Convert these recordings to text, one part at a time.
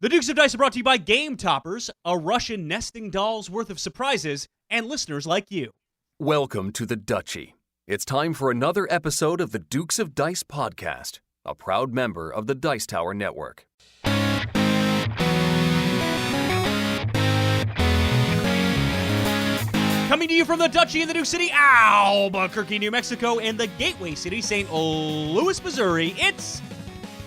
The Dukes of Dice are brought to you by Game Toppers, a Russian nesting doll's worth of surprises, and listeners like you. Welcome to the Duchy. It's time for another episode of the Dukes of Dice podcast, a proud member of the Dice Tower Network. Coming to you from the Duchy in the Duke City, Albuquerque, New Mexico, and the Gateway City, St. Louis, Missouri, it's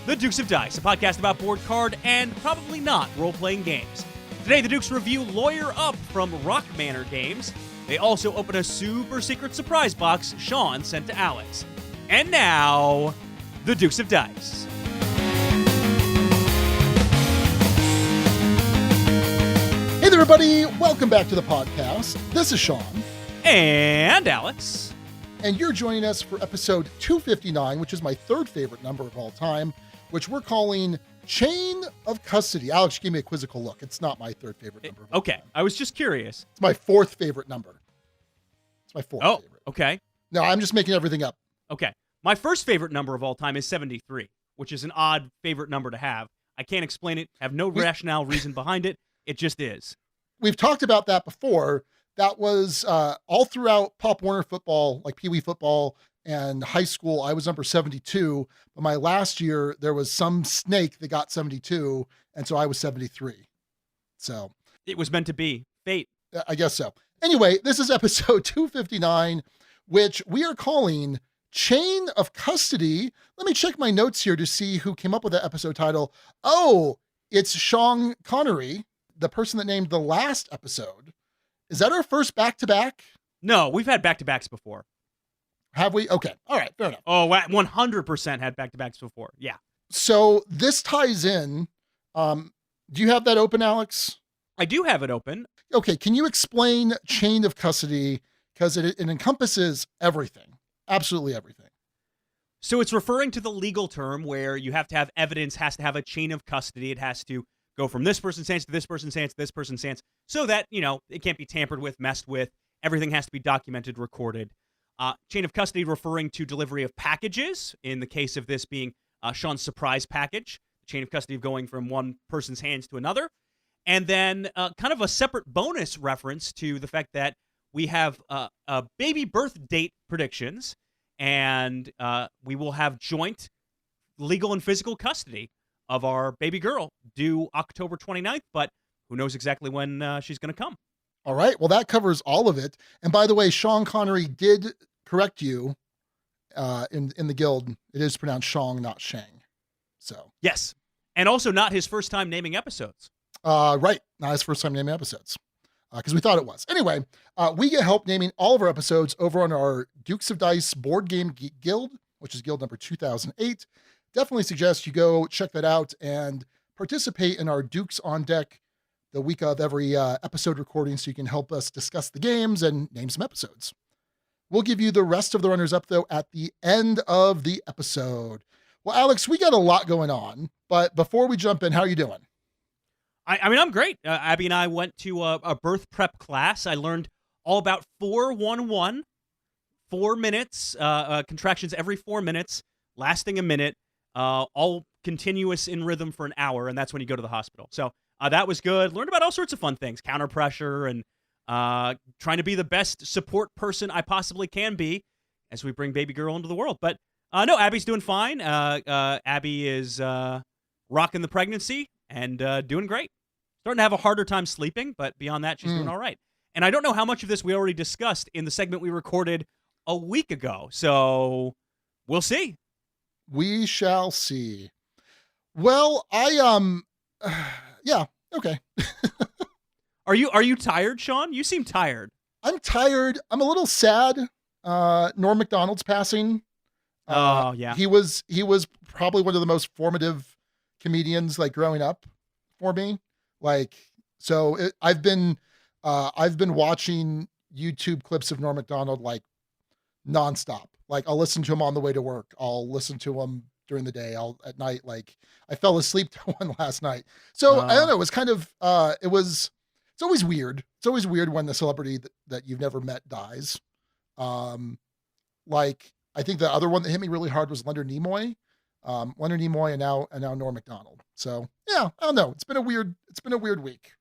the Dukes of Dice, a podcast about board, card, and probably not role-playing games. Today, the Dukes review Lawyer Up from Manor Games. They also open a super secret surprise box Sean sent to Alex. And now, the Dukes of Dice. Hey there, everybody. Welcome back to the podcast. This is Sean. And Alex. And you're joining us for episode 259, which is my third favorite number of all time, which we're calling Chain of Custody. Alex, give me a quizzical look. It's not my third favorite number of all time. I was just curious. It's my fourth favorite number. It's my fourth favorite. Okay. No, I'm just making everything up. Okay. My first favorite number of all time is 73, which is an odd favorite number to have. I can't explain it, have no rationale reason behind it. It just is. We've talked about that before. That was all throughout Pop Warner football, like Pee Wee football and high school. I was number 72, but my last year there was some snake that got 72, and so I was 73. So it was meant to be. Fate. I guess so. Anyway, this is episode 259, which we are calling Chain of Custody. Let me check my notes here to see who came up with that episode title. Oh, it's Sean Connery, the person that named the last episode. Is that our first back-to-back? No, we've had back-to-backs before. Have we? Okay. All right. Fair enough. Oh, 100% had back-to-backs before. Yeah. So this ties in. Do you have that open, Alex? I do have it open. Okay. Can you explain Chain of Custody? Because it encompasses everything. Absolutely everything. So it's referring to the legal term where you have to have evidence, has to have a chain of custody. It has to go from this person's hands to this person's hands to this person's hands so that, it can't be tampered with, messed with. Everything has to be documented, recorded. Chain of custody referring to delivery of packages, in the case of this being Sean's surprise package, chain of custody of going from one person's hands to another. And then kind of a separate bonus reference to the fact that we have baby birth date predictions, and we will have joint legal and physical custody of our baby girl due October 29th, but who knows exactly when she's going to come. All right. Well, that covers all of it. And by the way, Sean Connery did correct you in the guild. It is pronounced Shong, not Shang. So yes. And also not his first time naming episodes. Right. Not his first time naming episodes. Because we thought it was. Anyway, we get help naming all of our episodes over on our Dukes of Dice board game guild, which is guild number 2008. Definitely suggest you go check that out and participate in our Dukes on Deck the week of every episode recording so you can help us discuss the games and name some episodes. We'll give you the rest of the runners up, though, at the end of the episode. Well, Alex, we got a lot going on, but before we jump in, how are you doing? I mean, I'm great. Abby and I went to a birth prep class. I learned all about 4-1-1, 4 minutes, contractions every 4 minutes, lasting a minute, all continuous in rhythm for an hour, and that's when you go to the hospital. So that was good. Learned about all sorts of fun things, counter pressure, and trying to be the best support person I possibly can be as we bring baby girl into the world. But no, Abby's doing fine. Abby is rocking the pregnancy and doing great. Starting to have a harder time sleeping, but beyond that, she's doing all right. And I don't know how much of this we already discussed in the segment we recorded a week ago. So we'll see. We shall see. Well, yeah, okay. Are you tired, Sean? You seem tired. I'm tired. I'm a little sad. Norm Macdonald's passing. Oh, yeah. He was probably one of the most formative comedians, like, growing up for me. Like, so I've been watching YouTube clips of Norm Macdonald, like, nonstop. Like, I'll listen to him on the way to work. I'll listen to him during the day. At night, like, I fell asleep to one last night. So I don't know. It was kind of, it's always weird. It's always weird when the celebrity that you've never met dies. Like, I think the other one that hit me really hard was Leonard Nimoy. Leonard Nimoy and now Norm Macdonald. So yeah, I don't know. It's been a weird week.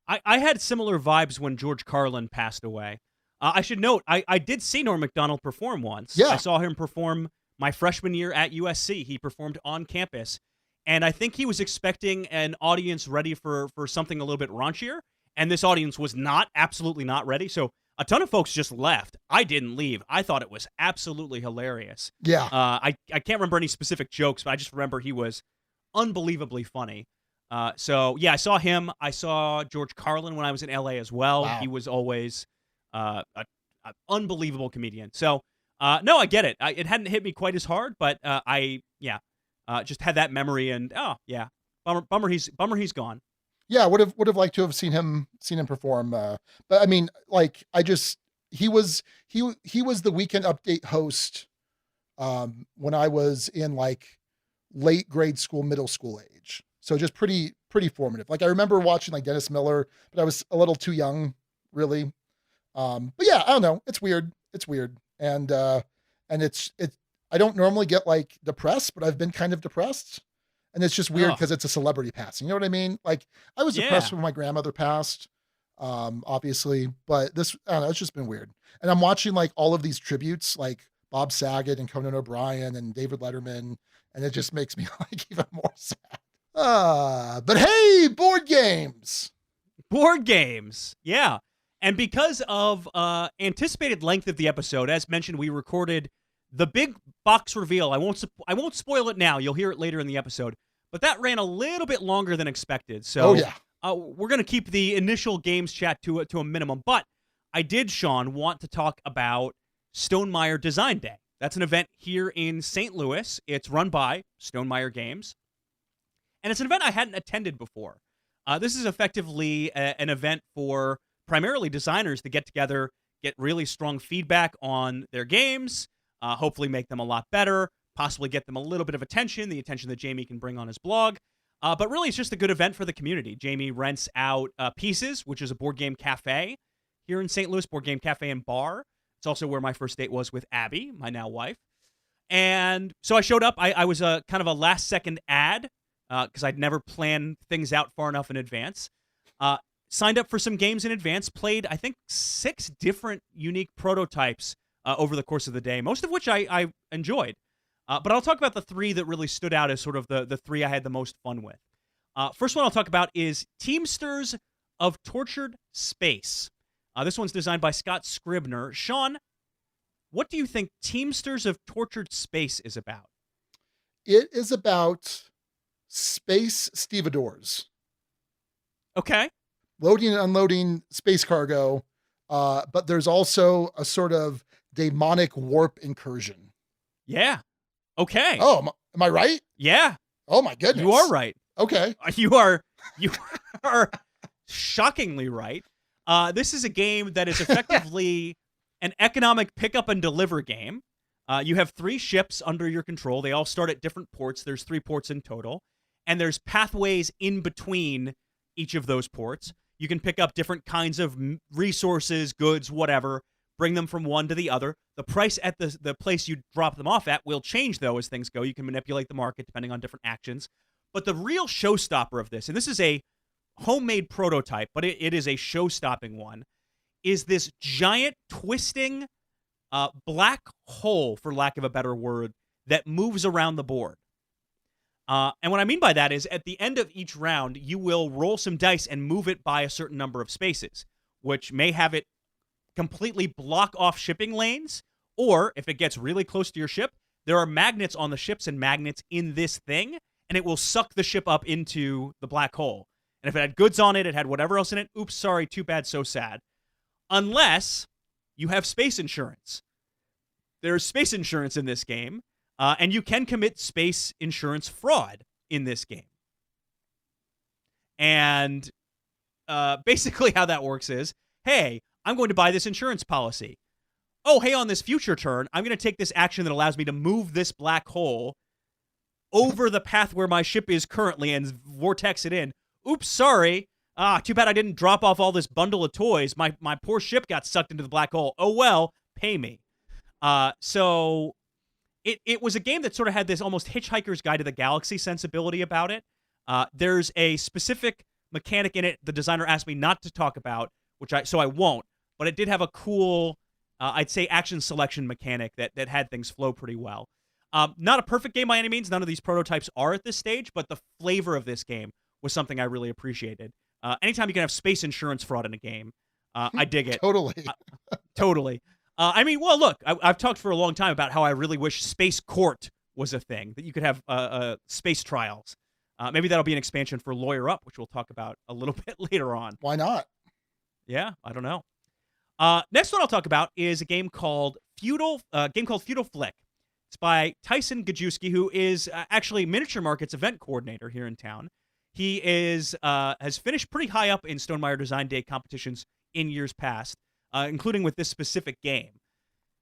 I had similar vibes when George Carlin passed away. I should note, I did see Norm Macdonald perform once. Yeah. I saw him perform my freshman year at USC. He performed on campus. And I think he was expecting an audience ready for something a little bit raunchier. And this audience was absolutely not ready. So a ton of folks just left. I didn't leave. I thought it was absolutely hilarious. Yeah. I can't remember any specific jokes, but I just remember he was unbelievably funny. So yeah, I saw him. I saw George Carlin when I was in LA as well. Wow. He was always an unbelievable comedian. So no, I get it. It hadn't hit me quite as hard, but I just had that memory, and bummer he's gone. Yeah, would have liked to have seen him perform. But I mean, like, he was the Weekend Update host when I was in like late grade school, middle school age. So just pretty formative. Like, I remember watching like Dennis Miller, but I was a little too young, really. But yeah, I don't know. It's weird. And it's I don't normally get like depressed, but I've been kind of depressed. And it's just weird because it's a celebrity passing. You know what I mean? Like, I was depressed when my grandmother passed, obviously, but this, I don't know, it's just been weird. And I'm watching like all of these tributes, like Bob Saget and Conan O'Brien and David Letterman, and it just makes me like even more sad. But hey, board games. Yeah. And because of anticipated length of the episode, as mentioned, we recorded the big box reveal. I won't spoil it now. You'll hear it later in the episode. But that ran a little bit longer than expected. So we're going to keep the initial games chat to a minimum. But I did, Sean, want to talk about Stonemaier Design Day. That's an event here in St. Louis. It's run by Stonemaier Games. And it's an event I hadn't attended before. This is effectively an event for primarily designers to get together, get really strong feedback on their games, hopefully make them a lot better, possibly get them a little bit of attention, the attention that Jamie can bring on his blog. But really, it's just a good event for the community. Jamie rents out Pieces, which is a board game cafe here in St. Louis, board game cafe and bar. It's also where my first date was with Abby, my now wife. And so I showed up. I was a kind of a last-second ad because I'd never planned things out far enough in advance. Signed up for some games in advance, played, I think, 6 different unique prototypes over the course of the day, most of which I enjoyed. But I'll talk about the 3 that really stood out as sort of the 3 I had the most fun with. First one I'll talk about is Teamsters of Tortured Space. This one's designed by Scott Scribner. Sean, what do you think Teamsters of Tortured Space is about? It is about space stevedores. Okay. Loading and unloading space cargo, but there's also a sort of demonic warp incursion. Yeah. Okay. Oh, am I right? Yeah. Oh my goodness. You are right. Okay. You are shockingly right. This is a game that is effectively an economic pick up and deliver game. You have 3 ships under your control. They all start at different ports. There's 3 ports in total. And there's pathways in between each of those ports. You can pick up different kinds of resources, goods, whatever, bring them from one to the other. The price at the place you drop them off at will change, though, as things go. You can manipulate the market depending on different actions. But the real showstopper of this, and this is a homemade prototype, but it is a show-stopping one, is this giant twisting black hole, for lack of a better word, that moves around the board. And what I mean by that is at the end of each round, you will roll some dice and move it by a certain number of spaces, which may have it completely block off shipping lanes, or if it gets really close to your ship, there are magnets on the ships and magnets in this thing, and it will suck the ship up into the black hole. And if it had goods on it, it had whatever else in it, oops, sorry, too bad, so sad. Unless you have space insurance. There's space insurance in this game. And you can commit space insurance fraud in this game. And basically how that works is, hey, I'm going to buy this insurance policy. Oh, hey, on this future turn, I'm going to take this action that allows me to move this black hole over the path where my ship is currently and vortex it in. Oops, sorry. Too bad I didn't drop off all this bundle of toys. My poor ship got sucked into the black hole. Oh, well, pay me. So it was a game that sort of had this almost Hitchhiker's Guide to the Galaxy sensibility about it. There's a specific mechanic in it the designer asked me not to talk about, so I won't. But it did have a cool, I'd say, action selection mechanic that had things flow pretty well. Not a perfect game by any means. None of these prototypes are at this stage, but the flavor of this game was something I really appreciated. Anytime you can have space insurance fraud in a game, I dig it. Totally. Totally. I mean, well, look, I've talked for a long time about how I really wish Space Court was a thing, that you could have space trials. Maybe that'll be an expansion for Lawyer Up, which we'll talk about a little bit later on. Why not? Yeah, I don't know. Next one I'll talk about is a game called Feudal Flick. It's by Tyson Gajewski, who is actually Miniature Market's event coordinator here in town. He has finished pretty high up in Stonemaier Design Day competitions in years past, including with this specific game.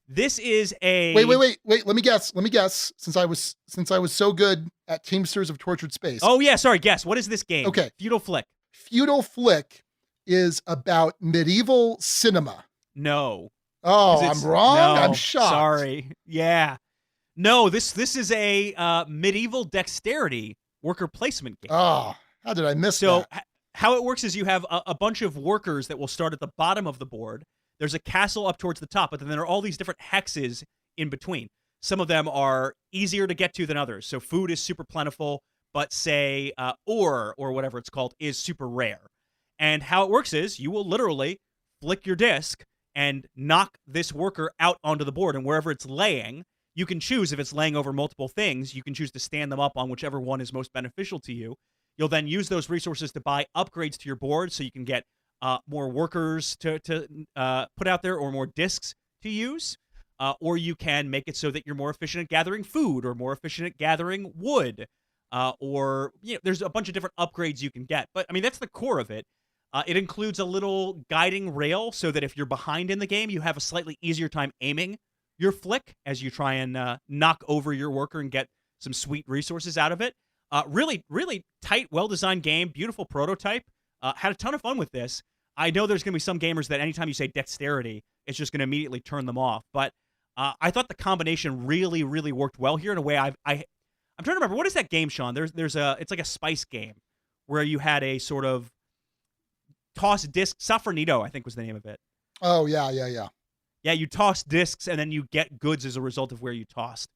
This is a wait. Let me guess. Since I was so good at Teamsters of Tortured Space. Oh yeah, sorry. Guess what is this game? Okay, Feudal Flick. Feudal Flick is about medieval cinema. No. Oh, I'm wrong. No, I'm shocked. Sorry. Yeah. No. This is a medieval dexterity worker placement game. Oh, how did I miss that? So how it works is you have a bunch of workers that will start at the bottom of the board. There's a castle up towards the top, but then there are all these different hexes in between. Some of them are easier to get to than others. So food is super plentiful, but say ore or whatever it's called is super rare. And how it works is you will literally flick your disc and knock this worker out onto the board, and wherever it's laying, you can choose if it's laying over multiple things. You can choose to stand them up on whichever one is most beneficial to you. You'll then use those resources to buy upgrades to your board so you can get more workers to put out there or more discs to use. Or you can make it so that you're more efficient at gathering food or more efficient at gathering wood. Or there's a bunch of different upgrades you can get. But, I mean, that's the core of it. It includes a little guiding rail so that if you're behind in the game, you have a slightly easier time aiming your flick as you try and knock over your worker and get some sweet resources out of it. Really, really tight, well-designed game, beautiful prototype. Had a ton of fun with this. I know there's going to be some gamers that anytime you say dexterity, it's just going to immediately turn them off. But I thought the combination really, really worked well here in a way I'm trying to remember. What is that game, Sean? It's like a spice game where you had a sort of toss disc. Safranito, I think was the name of it. Oh, yeah. Yeah, you toss discs and then you get goods as a result of where you tossed.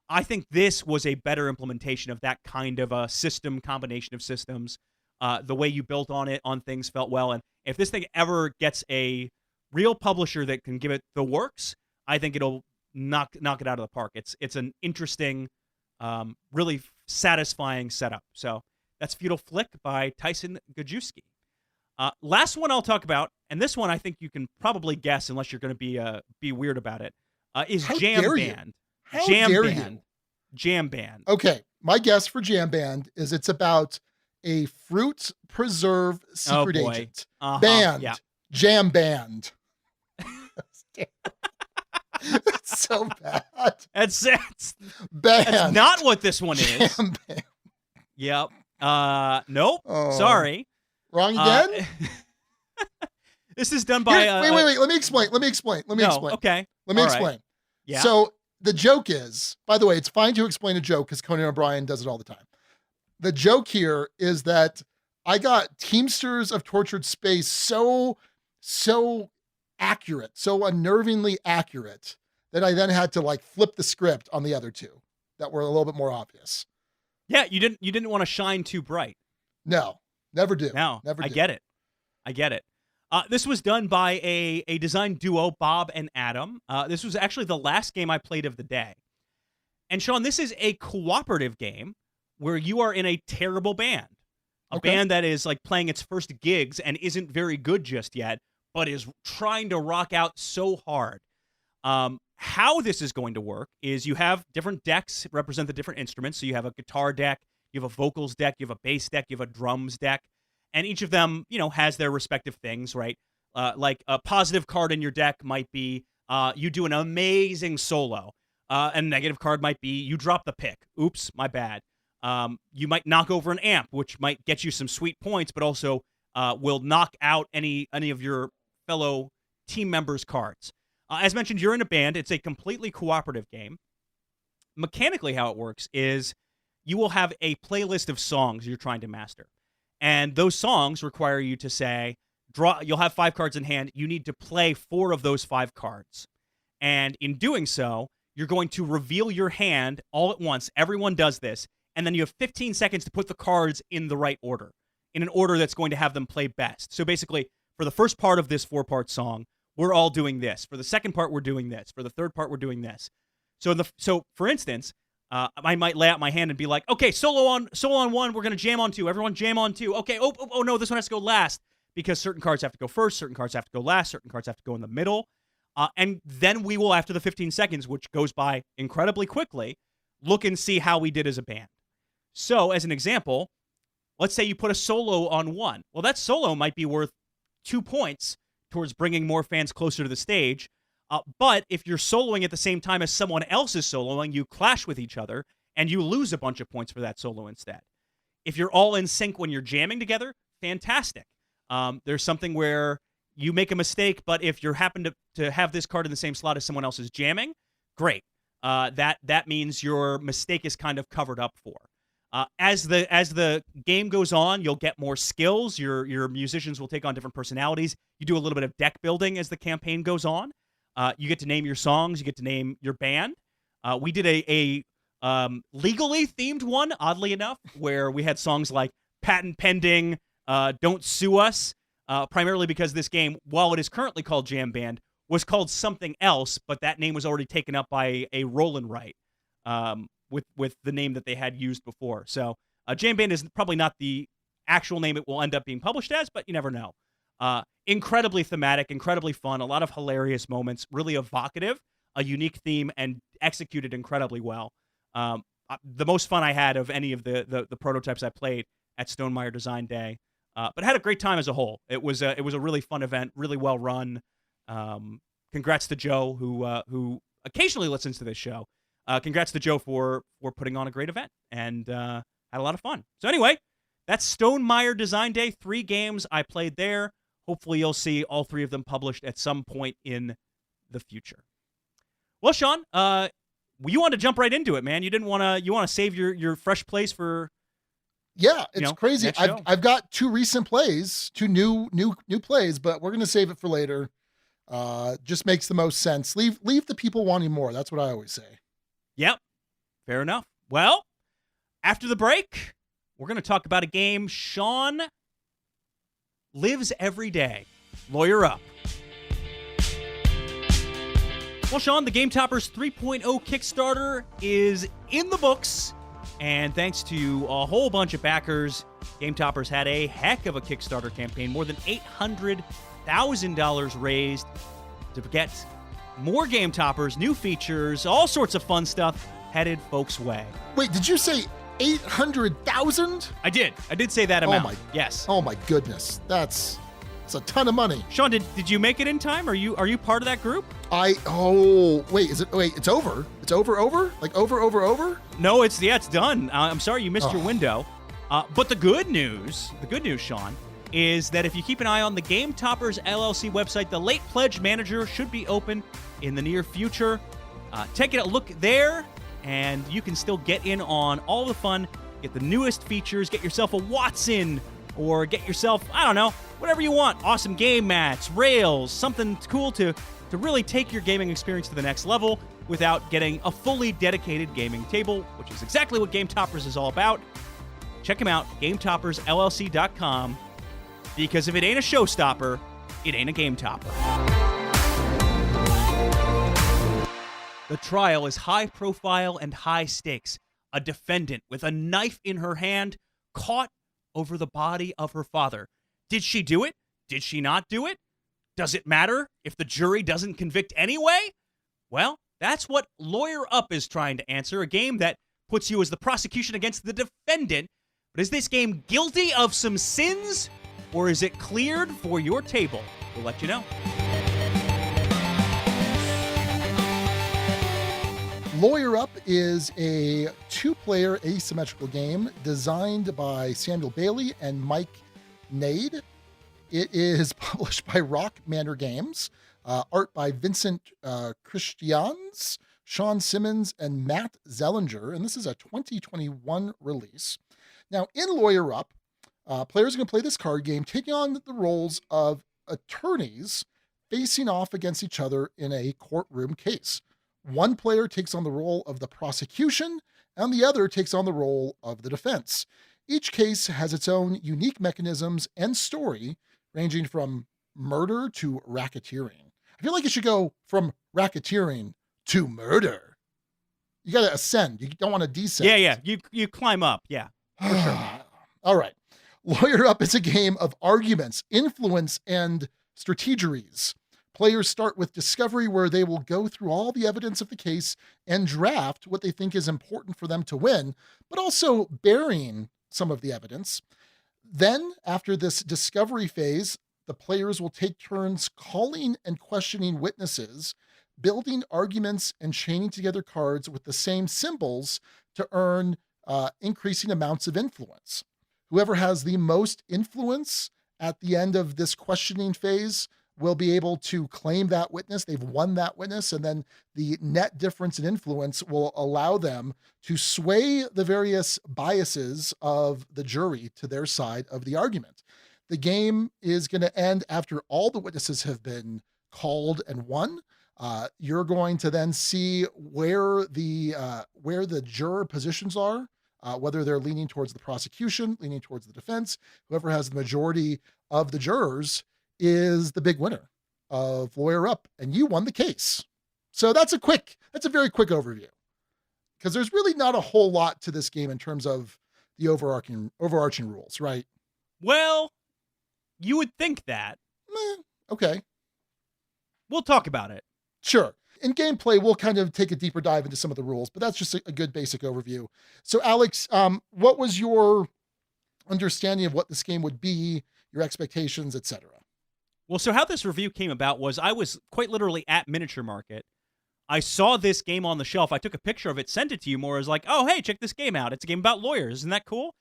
I think this was a better implementation of that kind of a system, combination of systems. The way you built on things felt well. And if this thing ever gets a real publisher that can give it the works, I think it'll knock it out of the park. It's an interesting, really satisfying setup. So that's Feudal Flick by Tyson Gajewski. Last one I'll talk about, and this one I think you can probably guess unless you're going to be weird about it, is Jam Band. Jam Band. Okay, my guess for Jam Band is it's about a fruit preserve secret agent. Band. Yeah. Jam Band. It's so bad. That's band. That's not what this one is. Jam Band. Yep. Nope. Sorry. Wrong again? This is done by... Wait. Let me explain. Okay. Let me explain. Yeah. So the joke is, by the way, it's fine to explain a joke because Conan O'Brien does it all the time. The joke here is that I got Teamsters of Tortured Space so accurate, so unnervingly accurate that I then had to flip the script on the other two that were a little bit more obvious. Yeah, you didn't want to shine too bright. No, never do. No, never do. I get it. This was done by a design duo, Bob and Adam. This was actually the last game I played of the day. And Sean, this is a cooperative game where you are in a terrible band. A band that is playing its first gigs and isn't very good just yet, but is trying to rock out so hard. How this is going to work is you have different decks that represent the different instruments. So you have a guitar deck, you have a vocals deck, you have a bass deck, you have a drums deck. And each of them, has their respective things, right? Like a positive card in your deck might be you do an amazing solo. And a negative card might be you drop the pick. Oops, my bad. You might knock over an amp, which might get you some sweet points, but also will knock out any of your fellow team members' cards. As mentioned, you're in a band. It's a completely cooperative game. mechanically how it works is you will have a playlist of songs you're trying to master. And those songs require you to say, you'll have 5 cards in hand. You need to play 4 of those 5 cards. And in doing so, you're going to reveal your hand all at once. Everyone does this. And then you have 15 seconds to put the cards in the right order, in an order that's going to have them play best. So basically, for the first part of this 4-part song, we're all doing this. For the second part, we're doing this. For the third part, we're doing this. So for instance, I might lay out my hand and be like, okay, solo on 1, we're going to jam on 2. Everyone jam on 2. Okay, oh no, this one has to go last because certain cards have to go first, certain cards have to go last, certain cards have to go in the middle. And then we will, after the 15 seconds, which goes by incredibly quickly, look and see how we did as a band. So, as an example, let's say you put a solo on 1. Well, that solo might be worth 2 points towards bringing more fans closer to the stage. But if you're soloing at the same time as someone else is soloing, you clash with each other, and you lose a bunch of points for that solo instead. If you're all in sync when you're jamming together, fantastic. There's something where you make a mistake, but if you happen to have this card in the same slot as someone else is jamming, great. That means your mistake is kind of covered up for. As the game goes on, you'll get more skills. Your musicians will take on different personalities. You do a little bit of deck building as the campaign goes on. You get to name your songs. You get to name your band. We did a legally themed one, oddly enough, where we had songs like "Patent Pending," "Don't Sue Us," primarily because this game, while it is currently called Jam Band, was called something else, but that name was already taken up by a roll and write. With the name that they had used before. So Jam Band is probably not the actual name it will end up being published as, but you never know. Incredibly thematic, incredibly fun, a lot of hilarious moments, really evocative, a unique theme, and executed incredibly well. The most fun I had of any of the prototypes I played at Stonemaier Design Day, but had a great time as a whole. It was a really fun event, really well run. Congrats to Joe, who occasionally listens to this show. Congrats to Joe for putting on a great event, and had a lot of fun. So anyway, that's Stonemaier Design Day. 3 games I played there. Hopefully you'll see all 3 of them published at some point in the future. Well, Sean, you want to jump right into it, man. You want to save your fresh plays for. Yeah, it's crazy. I've got 2 recent plays, 2 new plays, but we're gonna save it for later. Just makes the most sense. Leave the people wanting more. That's what I always say. Yep, fair enough. Well, after the break, we're going to talk about a game Sean lives every day. Lawyer Up. Well, Sean, the Game Toppers 3.0 Kickstarter is in the books, and thanks to a whole bunch of backers, Game Toppers had a heck of a Kickstarter campaign, more than $800,000 raised to get more Game Toppers, new features, all sorts of fun stuff headed folks' way. Wait, did you say 800,000? I did say that amount. Yes. Oh my goodness. That's a ton of money. Sean, did you make it in time? Are you part of that group? It's over? It's over? Like over? No, it's done. I'm sorry you missed your window. But the good news, Sean, is that if you keep an eye on the Game Toppers LLC website, the late pledge manager should be open in the near future. Take a look there, and you can still get in on all the fun, get the newest features, get yourself a Watson, or get yourself, I don't know, whatever you want. Awesome game mats, rails, something cool to really take your gaming experience to the next level without getting a fully dedicated gaming table, which is exactly what Game Toppers is all about. Check them out, GameToppersLLC.com. Because if it ain't a showstopper, it ain't a game topper. The trial is high profile and high stakes. A defendant with a knife in her hand caught over the body of her father. Did she do it? Did she not do it? Does it matter if the jury doesn't convict anyway? Well, that's what Lawyer Up is trying to answer, a game that puts you as the prosecution against the defendant. But is this game guilty of some sins? Or is it cleared for your table? We'll let you know. Lawyer Up is a 2-player asymmetrical game designed by Samuel Bailey and Mike Nade. It is published by Manor Games, art by Vincent Christians, Sean Simmons, and Matt Zellinger, and this is a 2021 release. Now, in Lawyer Up, players are going to play this card game, taking on the roles of attorneys facing off against each other in a courtroom case. One player takes on the role of the prosecution, and the other takes on the role of the defense. Each case has its own unique mechanisms and story, ranging from murder to racketeering. I feel like it should go from racketeering to murder. You got to ascend. You don't want to descend. Yeah. You climb up. Yeah, for sure. All right. Lawyer Up is a game of arguments, influence, and strategeries. Players start with discovery, where they will go through all the evidence of the case and draft what they think is important for them to win, but also burying some of the evidence. Then, after this discovery phase, the players will take turns calling and questioning witnesses, building arguments, and chaining together cards with the same symbols to earn increasing amounts of influence. Whoever has the most influence at the end of this questioning phase will be able to claim that witness. They've won that witness, and then the net difference in influence will allow them to sway the various biases of the jury to their side of the argument. The game is going to end after all the witnesses have been called and won. You're going to then see where the juror positions are, whether they're leaning towards the prosecution, leaning towards the defense. Whoever has the majority of the jurors is the big winner of Lawyer Up, and you won the case. So that's a very quick overview, because there's really not a whole lot to this game in terms of the overarching rules, right? Well, you would think that. Okay. We'll talk about it. Sure. In gameplay, we'll kind of take a deeper dive into some of the rules, but that's just a good basic overview. So, Alex, what was your understanding of what this game would be, your expectations, etc.? Well, so how this review came about was I was quite literally at Miniature Market. I saw this game on the shelf. I took a picture of it, sent it to you more. I was like, oh, hey, check this game out. It's a game about lawyers. Isn't that cool?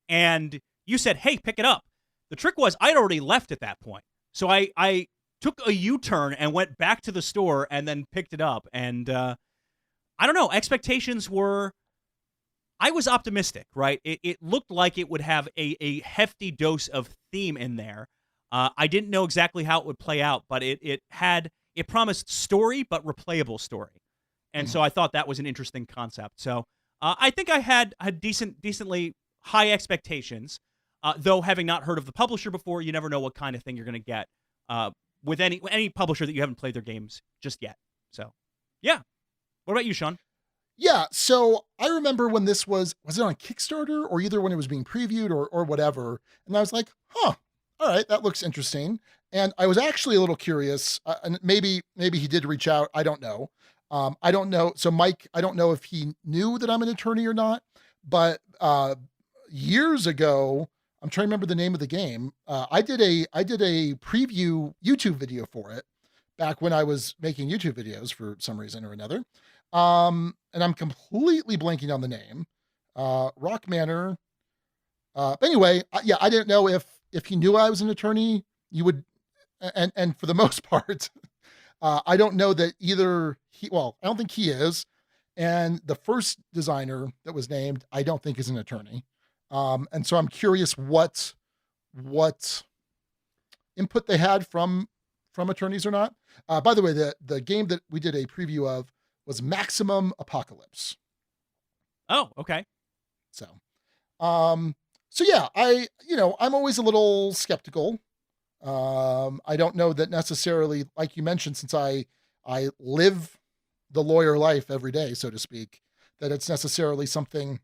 And you said, hey, pick it up. The trick was I'd already left at that point. So I took a U-turn and went back to the store and then picked it up. And I don't know. Expectations were, I was optimistic, right? It looked like it would have a hefty dose of theme in there. I didn't know exactly how it would play out, but it promised story, but replayable story. And so I thought that was an interesting concept. So I think I had decently high expectations, though having not heard of the publisher before, you never know what kind of thing you're going to get with any publisher that you haven't played their games just yet. So, yeah. What about you, Sean? Yeah, so I remember when this was it on Kickstarter, or either when it was being previewed or whatever, and I was like, all right, that looks interesting. And I was actually a little curious, and maybe he did reach out. I don't know. I don't know. So Mike, I don't know if he knew that I'm an attorney or not, but years ago, I'm trying to remember the name of the game. I did a preview YouTube video for it back when I was making YouTube videos for some reason or another. And I'm completely blanking on the name. Rock Manor. But anyway, yeah, I didn't know if he knew I was an attorney. You would, and for the most part, I don't know that either I don't think he is. And the first designer that was named, I don't think is an attorney. And so I'm curious what input they had from attorneys or not. By the way, the game that we did a preview of was Maximum Apocalypse. Oh, okay. So yeah, I'm always a little skeptical. I don't know that necessarily, like you mentioned, since I live the lawyer life every day, so to speak, that it's necessarily something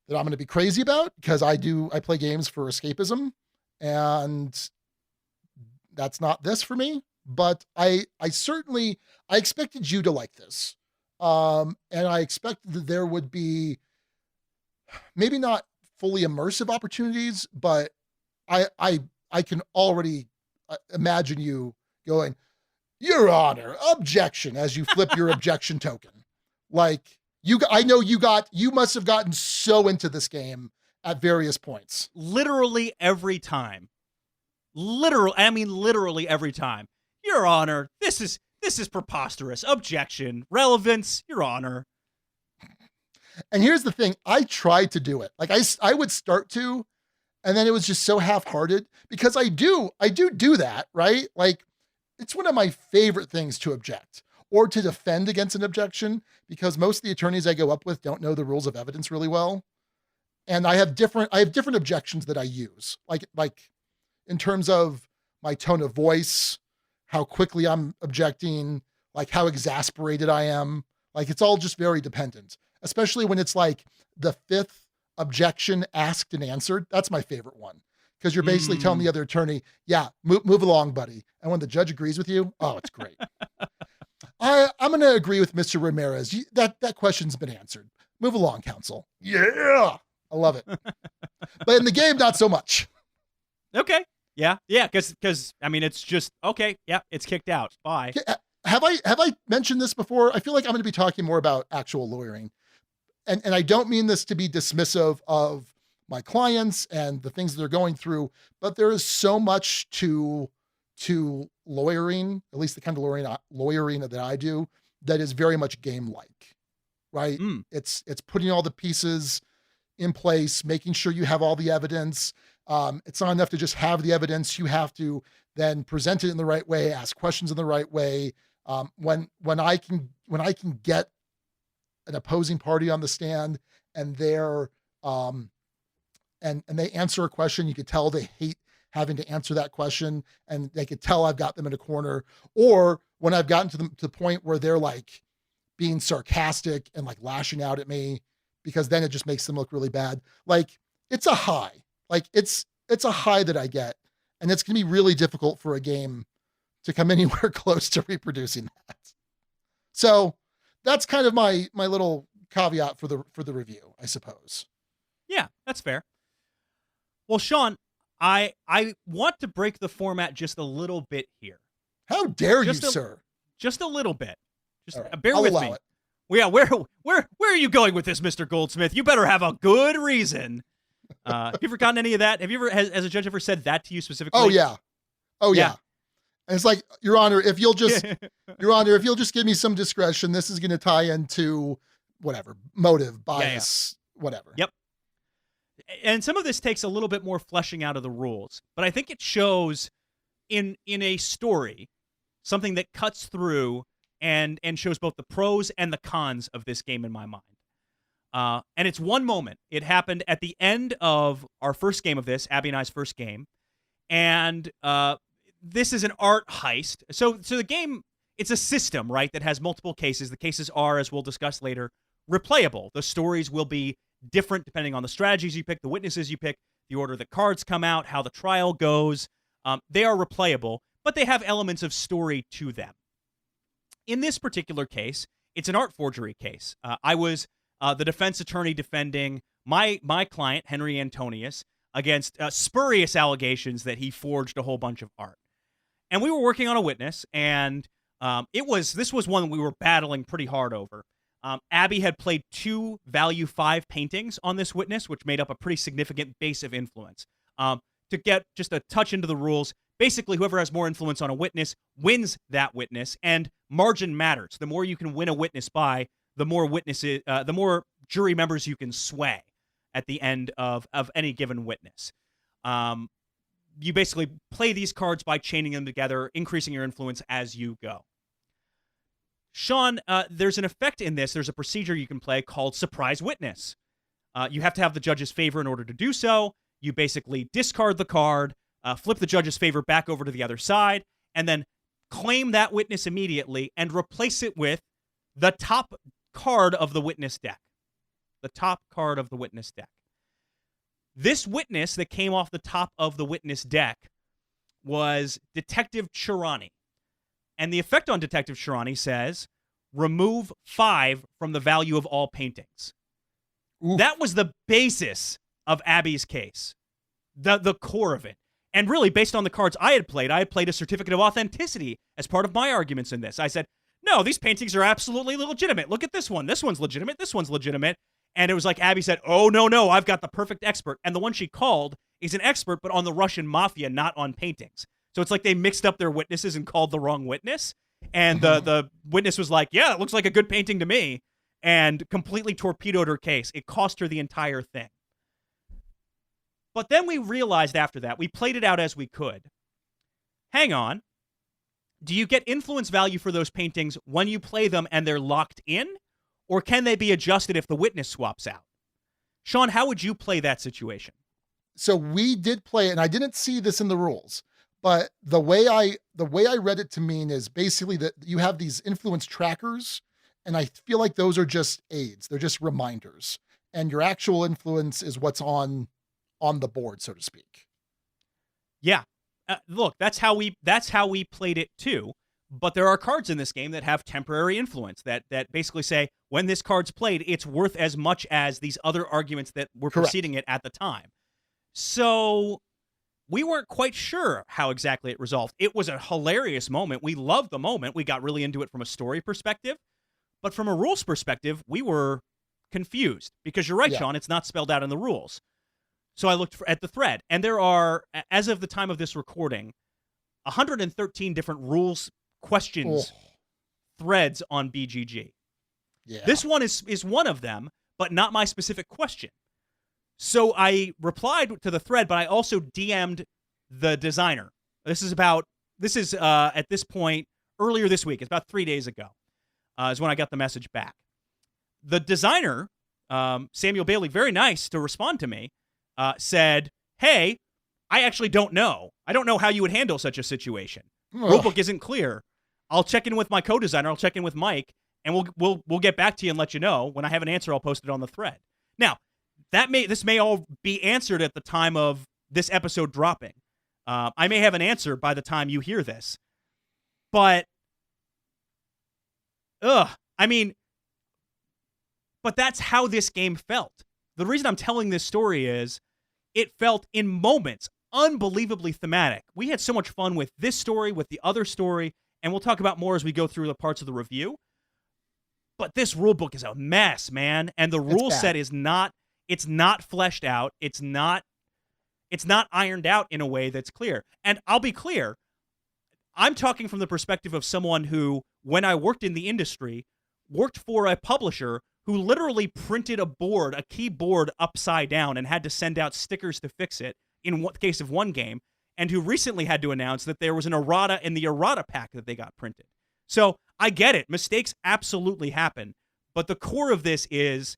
that I'm going to be crazy about, because I play games for escapism, and that's not this for me. But I expected you to like this. And I expected that there would be maybe not fully immersive opportunities, but I can already imagine you going, Your Honor, objection, as you flip your objection token. Like, you must have gotten so into this game at various points. Literally every time. Literally every time. Your Honor, this is This is preposterous. Objection. Relevance, Your Honor. And here's the thing. I tried to do it. Like I would start to, and then it was just so half-hearted because I do that, right? Like it's one of my favorite things to object or to defend against an objection because most of the attorneys I go up with don't know the rules of evidence really well. And I have different objections that I use, like in terms of my tone of voice, how quickly I'm objecting, like how exasperated I am. Like it's all just very dependent, especially when it's like the fifth objection asked and answered. That's my favorite one because you're basically telling the other attorney, yeah, move along, buddy. And when the judge agrees with you, oh, it's great. I'm going to agree with Mr. Ramirez. That question's been answered. Move along, counsel. Yeah. I love it. But in the game, not so much. Okay. Yeah. Because I mean, it's just okay. Yeah, it's kicked out. Bye. Have I mentioned this before? I feel like I'm going to be talking more about actual lawyering, and I don't mean this to be dismissive of my clients and the things that they're going through, but there is so much to lawyering, at least the kind of lawyering that I do, that is very much game-like, right? It's putting all the pieces in place, making sure you have all the evidence. It's not enough to just have the evidence. You have to then present it in the right way, ask questions in the right way. When I can get an opposing party on the stand and they're and they answer a question, you could tell they hate having to answer that question, and they could tell I've got them in a corner. Or when I've gotten to the point where they're like being sarcastic and like lashing out at me, because then it just makes them look really bad. Like it's a high, like it's a high that I get, and it's going to be really difficult for a game to come anywhere close to reproducing that. So that's kind of my little caveat for the review, I suppose. Yeah, that's fair. Well, Sean, I want to break the format just a little bit here. How dare you, sir? Just a little bit. Just right. bear I'll with allow me. it. Well, yeah, where are you going with this, Mr. Goldsmith? You better have a good reason. Have you ever gotten any of that? Have you ever, has a judge ever said that to you specifically? Oh yeah. And it's like, Your Honor, if you'll just give me some discretion, this is going to tie into whatever motive, bias, whatever. Yep. And some of this takes a little bit more fleshing out of the rules, but I think it shows in a story something that cuts through and shows both the pros and the cons of this game in my mind. And it's one moment. It happened at the end of our first game of this, Abby and I's first game. And this is an art heist. So the game, it's a system, right, that has multiple cases. The cases are, as we'll discuss later, replayable. The stories will be different depending on the strategies you pick, the witnesses you pick, the order the cards come out, how the trial goes. They are replayable, but they have elements of story to them. In this particular case, it's an art forgery case. I was the defense attorney defending my client, Henry Antonius, against spurious allegations that he forged a whole bunch of art. And we were working on a witness, and this was one we were battling pretty hard over. Abby had played 2 value 5 paintings on this witness, which made up a pretty significant base of influence. To get just a touch into the rules, basically whoever has more influence on a witness wins that witness, and margin matters. The more you can win a witness by, the more jury members you can sway at the end of any given witness. You basically play these cards by chaining them together, increasing your influence as you go. Sean, there's an effect in this. There's a procedure you can play called surprise witness. You have to have the judge's favor in order to do so. You basically discard the card, flip the judge's favor back over to the other side, and then claim that witness immediately and replace it with the top card of the witness deck. The top card of the witness deck. This witness that came off the top of the witness deck was Detective Chirani. And the effect on Detective Chirani says, remove 5 from the value of all paintings. Oof. That was the basis of Abby's case, the core of it. And really, based on the cards I had played a certificate of authenticity as part of my arguments in this. I said, no, these paintings are absolutely legitimate. Look at this one. This one's legitimate. This one's legitimate. And it was like Abby said, oh, no, I've got the perfect expert. And the one she called is an expert, but on the Russian mafia, not on paintings. So it's like they mixed up their witnesses and called the wrong witness. And the witness was like, yeah, it looks like a good painting to me, and completely torpedoed her case. It cost her the entire thing. But then we realized after that, we played it out as we could. Hang on. Do you get influence value for those paintings when you play them and they're locked in? Or can they be adjusted if the witness swaps out? Sean, how would you play that situation? So we did play it, and I didn't see this in the rules, but the way I read it to mean is basically that you have these influence trackers, and I feel like those are just aids. They're just reminders. And your actual influence is what's on the board, so to speak. Yeah. Look, that's how we played it too. But there are cards in this game that have temporary influence that basically say when this card's played, it's worth as much as these other arguments that were Correct. preceding it at the time. So we weren't quite sure how exactly it resolved. It was a hilarious moment. We loved the moment. We got really into it from a story perspective. But from a rules perspective, we were confused because you're right, Yeah. Sean, it's not spelled out in the rules. So I looked at the thread, and there are, as of the time of this recording, 113 different rules questions threads on BGG. Yeah. This one is one of them, but not my specific question. So I replied to the thread, but I also DM'd the designer. This is at this point earlier this week. It's about 3 days ago is when I got the message back. The designer, Samuel Bailey, very nice to respond to me, said, hey, I actually don't know. I don't know how you would handle such a situation. Rulebook isn't clear. I'll check in with my co-designer. I'll check in with Mike, and we'll get back to you and let you know. When I have an answer, I'll post it on the thread. Now, this may all be answered at the time of this episode dropping. I may have an answer by the time you hear this. But, but that's how this game felt. The reason I'm telling this story is it felt in moments unbelievably thematic. We had so much fun with this story, with the other story, and we'll talk about more as we go through the parts of the review. But this rule book is a mess, man, and the rule set is not fleshed out. It's not ironed out in a way that's clear. And I'll be clear, I'm talking from the perspective of someone who, when I worked in the industry, worked for a publisher who literally printed a keyboard upside down and had to send out stickers to fix it in the case of one game, and who recently had to announce that there was an errata in the errata pack that they got printed. So I get it. Mistakes absolutely happen. But the core of this is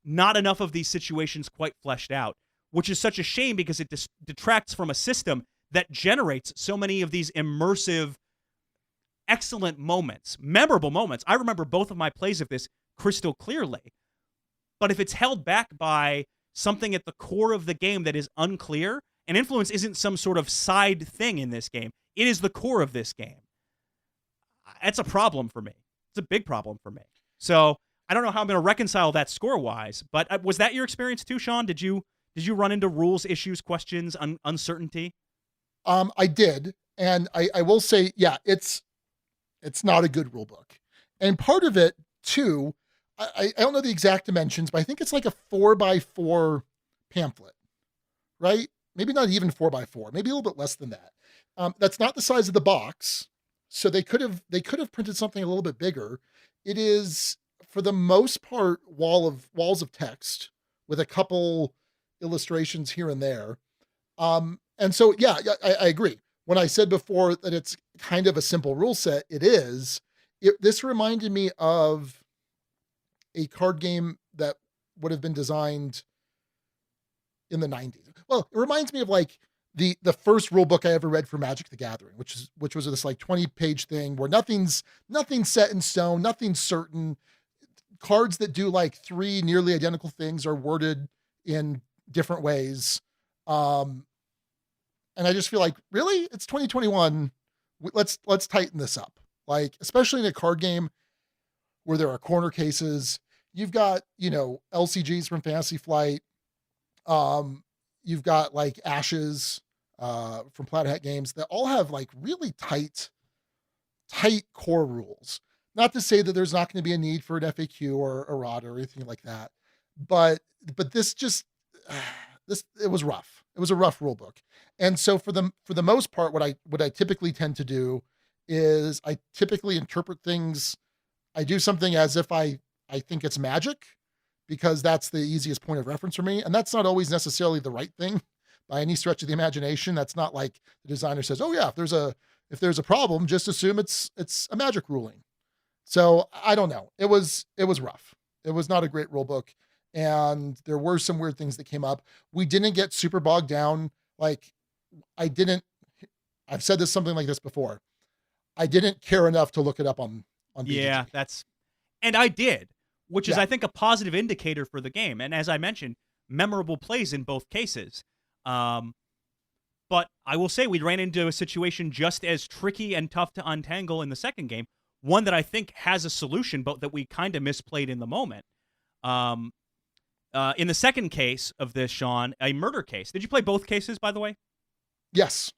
not enough of these situations quite fleshed out, which is such a shame because it detracts from a system that generates so many of these immersive, excellent moments, memorable moments. I remember both of my plays of this crystal clearly. But if it's held back by something at the core of the game that is unclear, and influence isn't some sort of side thing in this game, it is the core of this game. That's a problem for me. It's a big problem for me. So I don't know how I'm going to reconcile that score-wise, but was that your experience too, Sean? Did you run into rules, issues, questions, uncertainty? I did, and I will say, yeah, it's not a good rule book. And part of it, too, I don't know the exact dimensions, but I think it's like a 4x4 pamphlet, right? Maybe not even 4x4, maybe a little bit less than that. That's not the size of the box, so they could have printed something a little bit bigger. It is, for the most part, walls of text with a couple illustrations here and there. And so, yeah, I agree. When I said before that it's kind of a simple rule set, it is. This reminded me of a card game that would have been designed in the 90s. Well, it reminds me of like the first rule book I ever read for Magic the Gathering, which was this like 20-page thing where nothing's set in stone, nothing's certain. Cards that do like 3 nearly identical things are worded in different ways. And I just feel like, really? It's 2021. Let's tighten this up. Like, especially in a card game where there are corner cases, you've got, LCGs from Fantasy Flight. You've got like Ashes from Plaid Hat Games that all have like really tight core rules. Not to say that there's not going to be a need for an FAQ or errata or anything like that, but this just it was rough. It was a rough rule book. And so for the most part, what I typically tend to do is I typically interpret things. I do something as if I think it's magic because that's the easiest point of reference for me, and that's not always necessarily the right thing by any stretch of the imagination. That's not like the designer says, "Oh yeah, if there's a problem, just assume it's a magic ruling." So I don't know. It was rough. It was not a great rule book, and there were some weird things that came up. We didn't get super bogged down. Like I didn't. I've said this something like this before. I didn't care enough to look it up on Yeah, BGG. and I did, which is Yeah. I think a positive indicator for the game. And as I mentioned, memorable plays in both cases. Um, but I will say we ran into a situation just as tricky and tough to untangle in the second game. One that I think has a solution, but that we kind of misplayed in the moment. Um, in the second case of this, Sean, a murder case. Did you play both cases, by the way? Yes.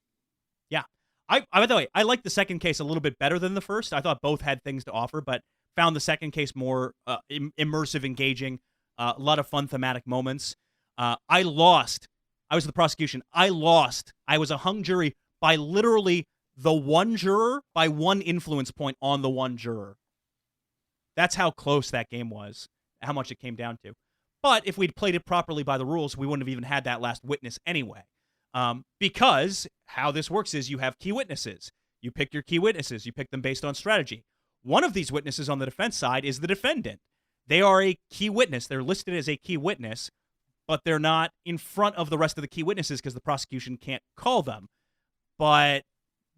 Yeah. By the way, I liked the second case a little bit better than the first. I thought both had things to offer, but found the second case more immersive, engaging, a lot of fun thematic moments. I lost. I was the prosecution. I lost. I was a hung jury by literally the one juror by one influence point on the one juror. That's how close that game was, how much it came down to. But if we'd played it properly by the rules, we wouldn't have even had that last witness anyway. Because how this works is you have key witnesses. You pick your key witnesses. You pick them based on strategy. One of these witnesses on the defense side is the defendant. They are a key witness. They're listed as a key witness, but they're not in front of the rest of the key witnesses because the prosecution can't call them. But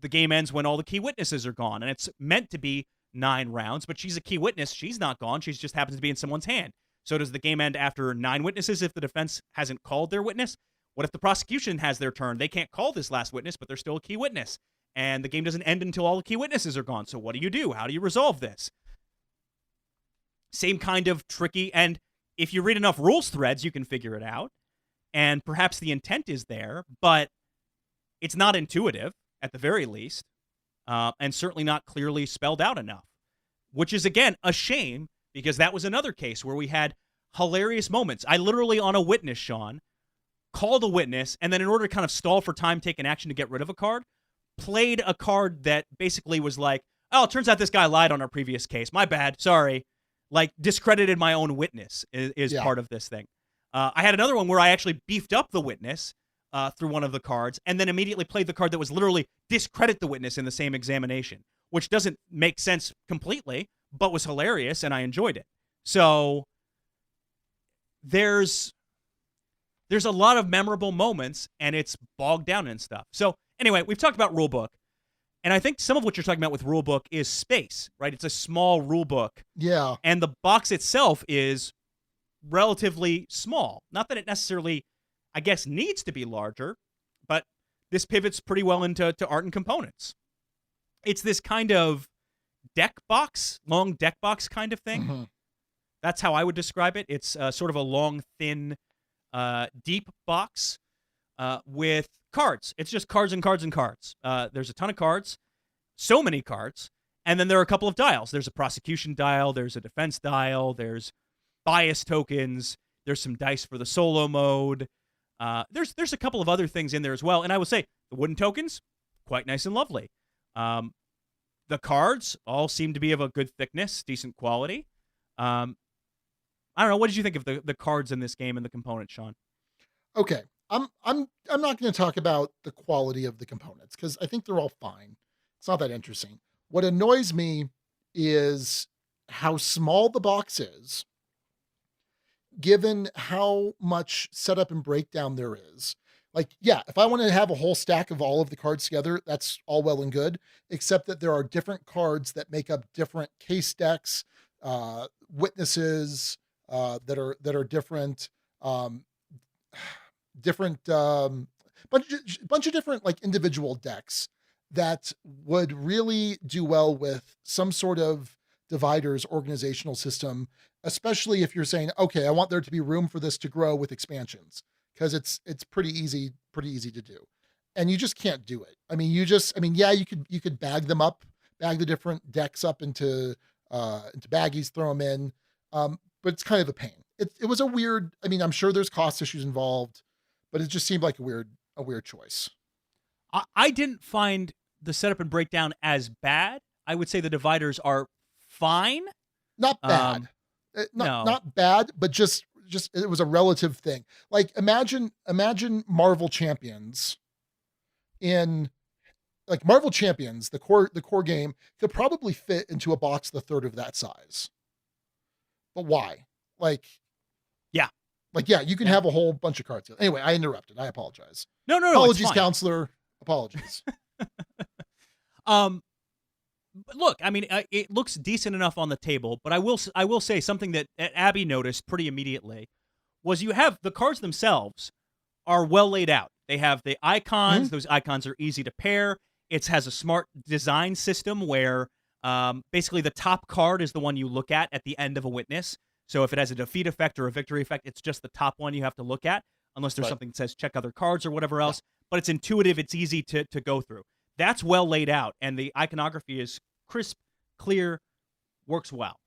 the game ends when all the key witnesses are gone, and it's meant to be 9 rounds, but she's a key witness. She's not gone. She just happens to be in someone's hand. So does the game end after 9 witnesses if the defense hasn't called their witness? What if the prosecution has their turn? They can't call this last witness, but they're still a key witness. And the game doesn't end until all the key witnesses are gone. So what do you do? How do you resolve this? Same kind of tricky, and if you read enough rules threads, you can figure it out. And perhaps the intent is there, but it's not intuitive, at the very least, and certainly not clearly spelled out enough, which is, again, a shame, because that was another case where we had hilarious moments. I literally, on a witness, Sean, called a witness, and then in order to kind of stall for time, take an action to get rid of a card, played a card that basically was like, oh, it turns out this guy lied on our previous case. My bad. Sorry. Like, discredited my own witness is Yeah. part of this thing. I had another one where I actually beefed up the witness through one of the cards, and then immediately played the card that was literally discredit the witness in the same examination, which doesn't make sense completely, but was hilarious, and I enjoyed it. So there's a lot of memorable moments, and it's bogged down and stuff. So anyway, we've talked about rulebook, and I think some of what you're talking about with rulebook is space, right? It's a small rulebook, Yeah. and the box itself is relatively small. Not that it necessarily, I guess, needs to be larger, but this pivots pretty well into art and components. It's this kind of deck box, long deck box kind of thing. Mhm. That's how I would describe it. It's sort of a long, thin, deep box with cards. It's just cards and cards and cards. There's a ton of cards, so many cards, and then there are a couple of dials. There's a prosecution dial, there's a defense dial, there's bias tokens, there's some dice for the solo mode. There's a couple of other things in there as well, and I would say the wooden tokens, quite nice and lovely. The cards all seem to be of a good thickness, decent quality. I don't know. What did you think of the cards in this game and the components, Sean? Okay. I'm not going to talk about the quality of the components because I think they're all fine. It's not that interesting. What annoys me is how small the box is, given how much setup and breakdown there is. Like, yeah, if I want to have a whole stack of all of the cards together, that's all well and good, except that there are different cards that make up different case decks, witnesses that are different, um, different bunch of different like individual decks that would really do well with some sort of dividers organizational system, especially if you're saying, okay, I want there to be room for this to grow with expansions, because it's pretty easy to do. And you just can't do it. Yeah, you could bag them up, bag the different decks up into baggies, throw them in. But it's kind of a pain. It was a weird, I'm sure there's cost issues involved, but it just seemed like a weird choice. I didn't find the setup and breakdown as bad. I would say the dividers are fine. Not bad. No. Not bad, but just it was a relative thing. Like imagine Marvel Champions in like Marvel Champions, the core game could probably fit into a box the third of that size. But why? Yeah. You can have a whole bunch of cards. Anyway, I interrupted. I apologize. No. Apologies, counselor. Apologies. But look, I mean, it looks decent enough on the table, but I will say something that Abby noticed pretty immediately was you have the cards themselves are well laid out. They have the icons. Mm-hmm. Those icons are easy to pair. It has a smart design system where basically the top card is the one you look at the end of a witness. So if it has a defeat effect or a victory effect, it's just the top one you have to look at, unless there's something that says check other cards or whatever else. Yeah. But it's intuitive. It's easy to go through. That's well laid out, and the iconography is crisp, clear, works well.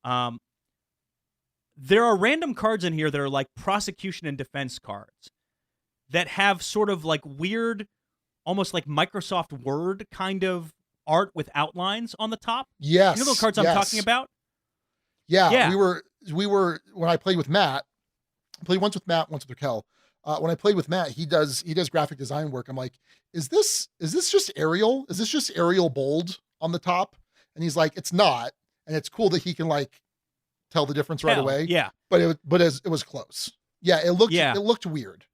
There are random cards in here that are like prosecution and defense cards that have sort of like weird, almost like Microsoft Word kind of art with outlines on the top. Yes. You know the cards I'm talking about? Yeah. We were when I played with Matt, I played once with Matt, once with Raquel. When I played with Matt, he does graphic design work. I'm like, is this just Arial? Is this just Arial bold on the top? And he's like, it's not. And it's cool that he can like tell the difference right away. Yeah. But it was close. Yeah. It looked weird.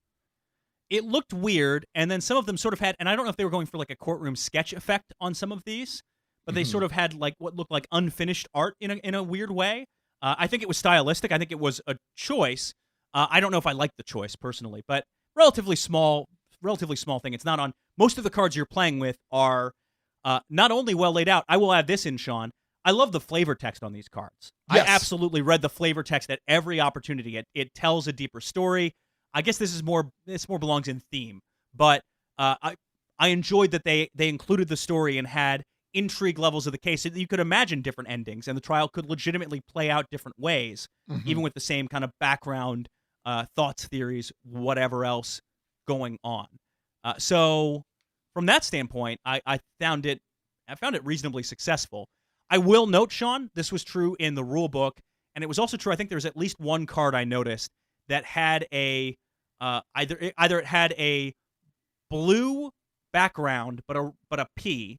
It looked weird. And then some of them sort of had, and I don't know if they were going for like a courtroom sketch effect on some of these, but they sort of had like what looked like unfinished art in a weird way. I think it was stylistic. I think it was a choice. I don't know if I like the choice personally, but relatively small thing. It's not on most of the cards you're playing with are not only well laid out. I will add this in, Sean. I love the flavor text on these cards. Yes. I absolutely read the flavor text at every opportunity. It tells a deeper story. I guess this more belongs in theme, but I enjoyed that they included the story and had intrigue levels of the case so that you could imagine different endings, and the trial could legitimately play out different ways, even with the same kind of background thoughts, theories, whatever else going on. So from that standpoint, I found it reasonably successable. I will note, Sean, this was true in the rule book, and it was also true. I think there was at least one card I noticed that had a either it had a blue background, but a P.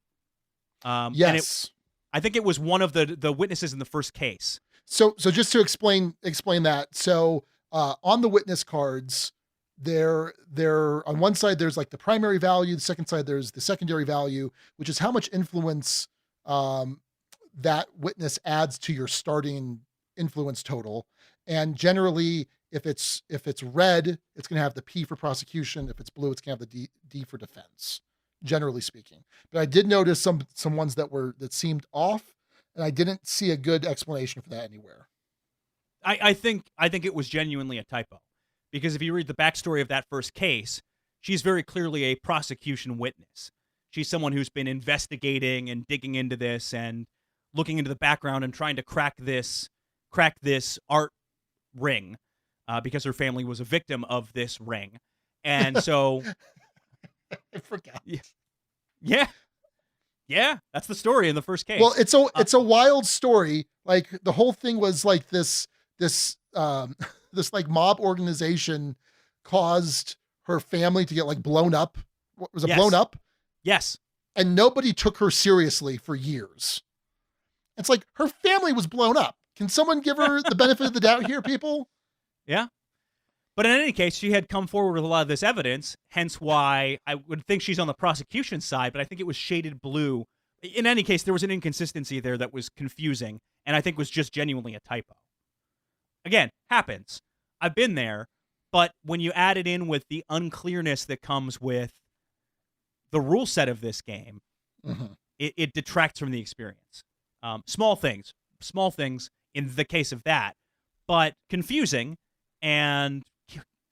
Yes, and I think it was one of the witnesses in the first case. So just to explain that. So on the witness cards, there on one side there's like the primary value, the second side there's the secondary value, which is how much influence that witness adds to your starting influence total. And generally, if it's red, it's going to have the P for prosecution. If it's blue, it's going to have the D for defense, generally speaking. But I did notice some ones that seemed off, and I didn't see a good explanation for that anywhere. I think it was genuinely a typo, because if you read the backstory of that first case, she's very clearly a prosecution witness. She's someone who's been investigating and digging into this and looking into the background and trying to crack this art ring, because her family was a victim of this ring. And so I forgot. Yeah, that's the story in the first case. Well, it's a wild story. Like the whole thing was like this like mob organization caused her family to get like blown up. Was it blown up? Yes. And nobody took her seriously for years. It's like her family was blown up. Can someone give her the benefit of the doubt here, people? Yeah. But in any case, she had come forward with a lot of this evidence, hence why I would think she's on the prosecution side, but I think it was shaded blue. In any case, there was an inconsistency there that was confusing, and I think was just genuinely a typo. Again, happens. I've been there, but when you add it in with the unclearness that comes with the rule set of this game, it detracts from the experience. Small things in the case of that, but confusing and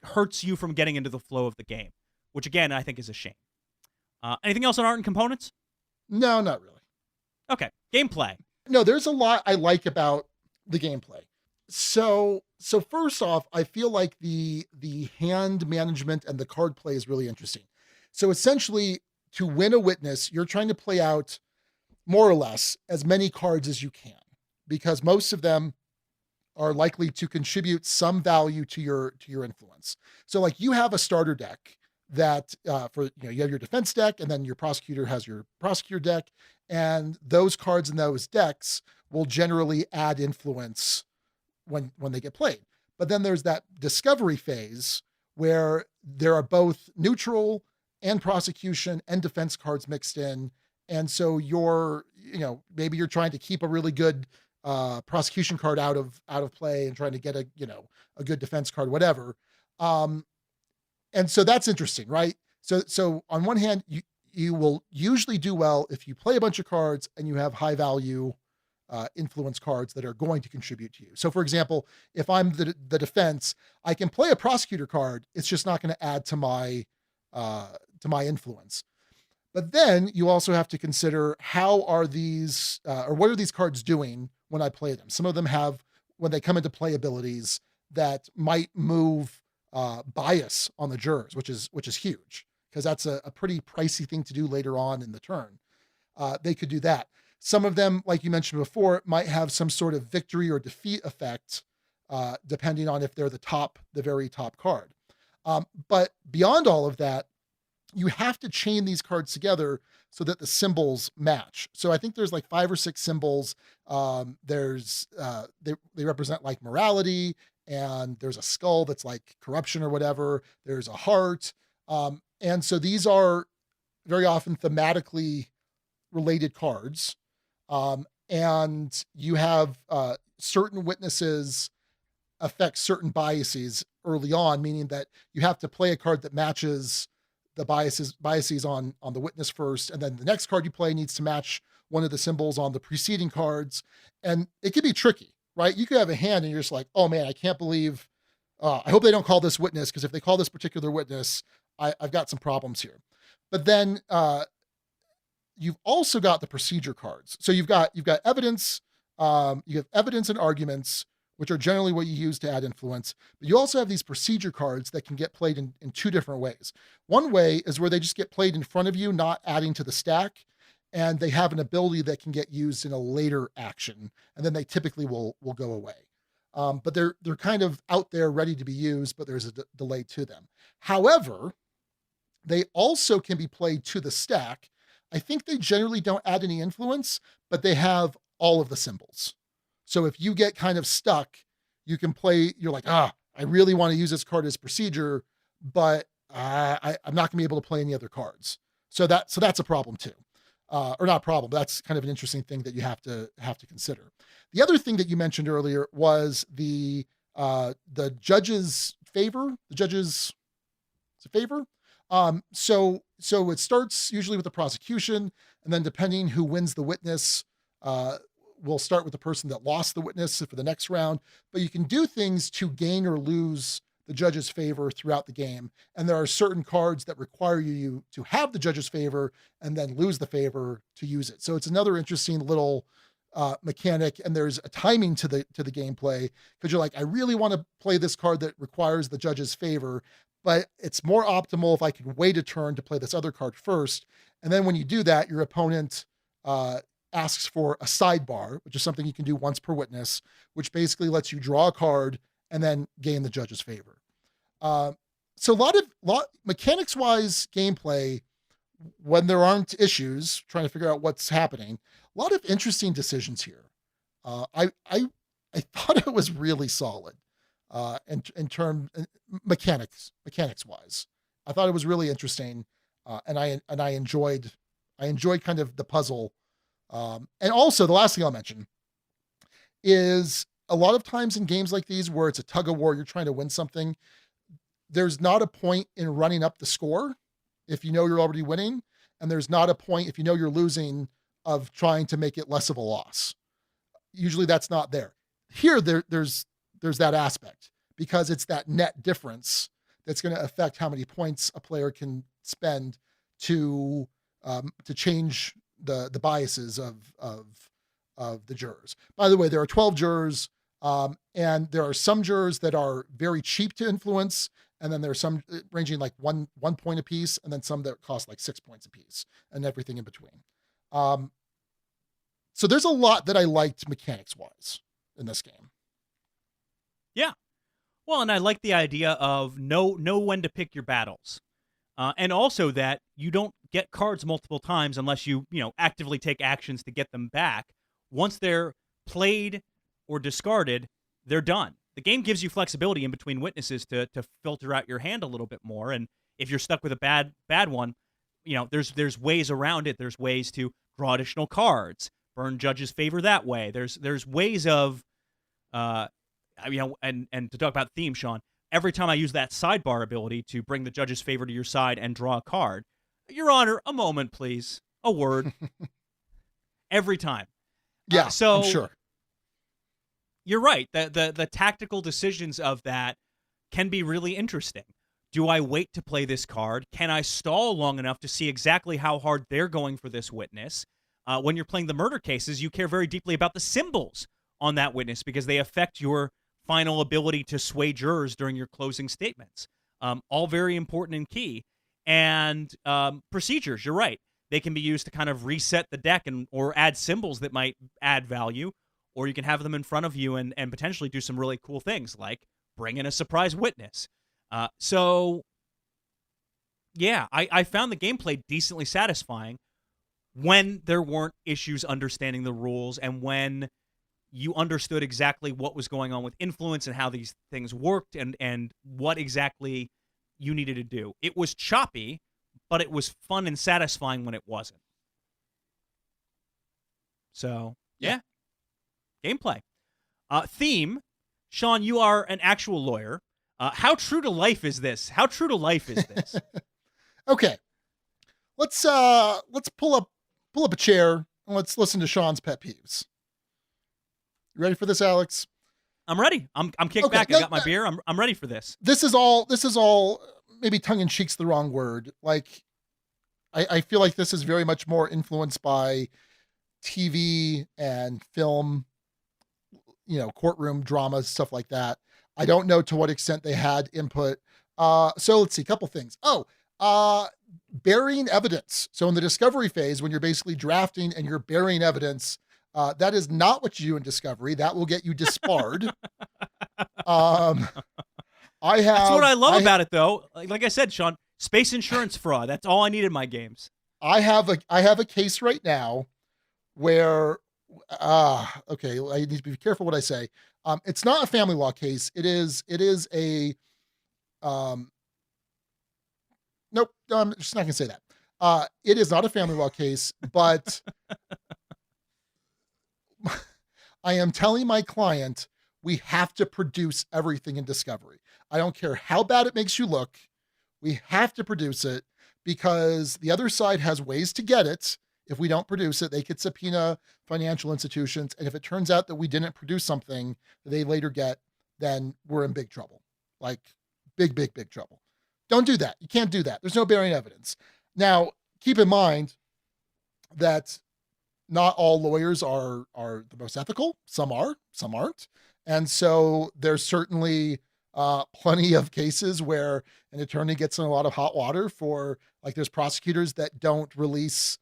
hurts you from getting into the flow of the game, which again, I think is a shame. Anything else on art and components? No, not really. Okay. Gameplay. No, there's a lot I like about the gameplay. So first off, I feel like the hand management and the card play is really interesting. So essentially, to win a witness, you're trying to play out more or less as many cards as you can, because most of them are likely to contribute some value to your influence. So like you have a starter deck that you have your defense deck, and then your prosecutor has your prosecutor deck, and those cards in those decks will generally add influence when they get played. But then there's that discovery phase where there are both neutral and prosecution and defense cards mixed in. And so maybe you're trying to keep a really good prosecution card out of play and trying to get a good defense card, whatever. And so that's interesting, right? So on one hand, you will usually do well if you play a bunch of cards and you have high value influence cards that are going to contribute to you. So for example, if I'm the defense, I can play a prosecutor card. It's just not going to add to my influence. But then you also have to consider how are these, or what are these cards doing when I play them? Some of them have, when they come into play, abilities that might move bias on the jurors, which is huge, because that's a pretty pricey thing to do later on in the turn. They could do that. Some of them, like you mentioned before, might have some sort of victory or defeat effect, depending on if they're the very top card. But beyond all of that, you have to chain these cards together so that the symbols match. So I think there's like 5 or 6 symbols. They represent like morality, and there's a skull that's like corruption or whatever. There's a heart. And so these are very often thematically related cards. And you have certain witnesses affect certain biases early on, meaning that you have to play a card that matches the biases on the witness first, and then the next card you play needs to match one of the symbols on the preceding cards. And it can be tricky, right? You could have a hand and you're just like, oh man, I can't believe, I hope they don't call this witness, because if they call this particular witness, I've got some problems here. But then you've also got the procedure cards. So you've got evidence, you have evidence and arguments, which are generally what you use to add influence. But you also have these procedure cards that can get played in 2 different ways. One way is where they just get played in front of you, not adding to the stack, and they have an ability that can get used in a later action, and then they typically will go away. But they're kind of out there ready to be used, but there's a delay to them. However, they also can be played to the stack. I think they generally don't add any influence, but they have all of the symbols. So if you get kind of stuck, you can play, you're like, I really want to use this card as procedure, but I'm not gonna be able to play any other cards. So that's a problem too. Or not problem, but that's kind of an interesting thing that you have to consider. The other thing that you mentioned earlier was the judge's favor, favor. So it starts usually with the prosecution, and then depending who wins the witness, we'll start with the person that lost the witness for the next round. But you can do things to gain or lose the judge's favor throughout the game. And there are certain cards that require you to have the judge's favor and then lose the favor to use it. So it's another interesting little mechanic. And there's a timing to the gameplay, because you're like, I really want to play this card that requires the judge's favor, but it's more optimal if I can wait a turn to play this other card first. And then when you do that, your opponent asks for a sidebar, which is something you can do once per witness, which basically lets you draw a card and then gain the judge's favor. So a lot mechanics-wise gameplay, when there aren't issues, trying to figure out what's happening, a lot of interesting decisions here. I thought it was really solid in term mechanics-wise. I thought it was really interesting, and I enjoyed kind of the puzzle. And also the last thing I'll mention is a lot of times in games like these where it's a tug of war, you're trying to win something, there's not a point in running up the score if you know you're already winning, and there's not a point if you know you're losing of trying to make it less of a loss. Usually that's not there. Here there's that aspect, because it's that net difference that's going to affect how many points a player can spend to change the biases of the jurors. By the way, there are 12 jurors, and there are some jurors that are very cheap to influence, And then there's some ranging like one point a piece, and then some that cost like 6 points a piece, and everything in between. So there's a lot that I liked mechanics wise in this game. Yeah. Well, and I like the idea of know when to pick your battles. And also that you don't get cards multiple times unless you actively take actions to get them back. Once they're played or discarded, they're done. The game gives you flexibility in between witnesses to filter out your hand a little bit more. And if you're stuck with a bad one, there's ways around it. There's ways to draw additional cards, burn judges' favor that way. There's ways of, and to talk about theme, Sean. Every time I use that sidebar ability to bring the judge's favor to your side and draw a card, Your Honor, a moment, please. A word. Every time. Yeah, so I'm sure. You're right. The tactical decisions of that can be really interesting. Do I wait to play this card? Can I stall long enough to see exactly how hard they're going for this witness? When you're playing the murder cases, you care very deeply about the symbols on that witness because they affect your final ability to sway jurors during your closing statements. All very important and key. And procedures, you're right. They can be used to kind of reset the deck or add symbols that might add value, or you can have them in front of you and potentially do some really cool things like bring in a surprise witness. So, yeah, I found the gameplay decently satisfying when there weren't issues understanding the rules and when you understood exactly what was going on with influence and how these things worked and what exactly you needed to do. It was choppy, but it was fun and satisfying when it wasn't. So, yeah. Gameplay. Theme. Sean, you are an actual lawyer. How true to life is this? Okay. Let's pull up a chair and let's listen to Sean's pet peeves. You ready for this, Alex? I'm ready. I'm kicked back. I got my beer. I'm ready for this. This is all maybe tongue in cheek's the wrong word. Like I feel like this is very much more influenced by TV and film, courtroom dramas, stuff like that. I don't know to what extent they had input. So let's see, a couple things. Burying evidence. So in the discovery phase, when you're basically drafting and you're burying evidence, that is not what you do in discovery. That will get you disbarred. That's what I love about it, though. Like I said, Sean, space insurance fraud. That's all I need in my games. I have a case right now where, okay, I need to be careful what I say. It's not a family law case. It is a, nope, I'm just not gonna say that. It is not a family law case, but I am telling my client we have to produce everything in discovery. I don't care how bad it makes you look. We have to produce it because the other side has ways to get it. If we don't produce it, they could subpoena financial institutions. And if it turns out that we didn't produce something that they later get, then we're in big trouble. Like big, big, big trouble. Don't do that. You can't do that. There's no bearing evidence. Now, keep in mind that not all lawyers are the most ethical. Some are, some aren't. And so there's certainly plenty of cases where an attorney gets in a lot of hot water for, like, there's prosecutors that don't release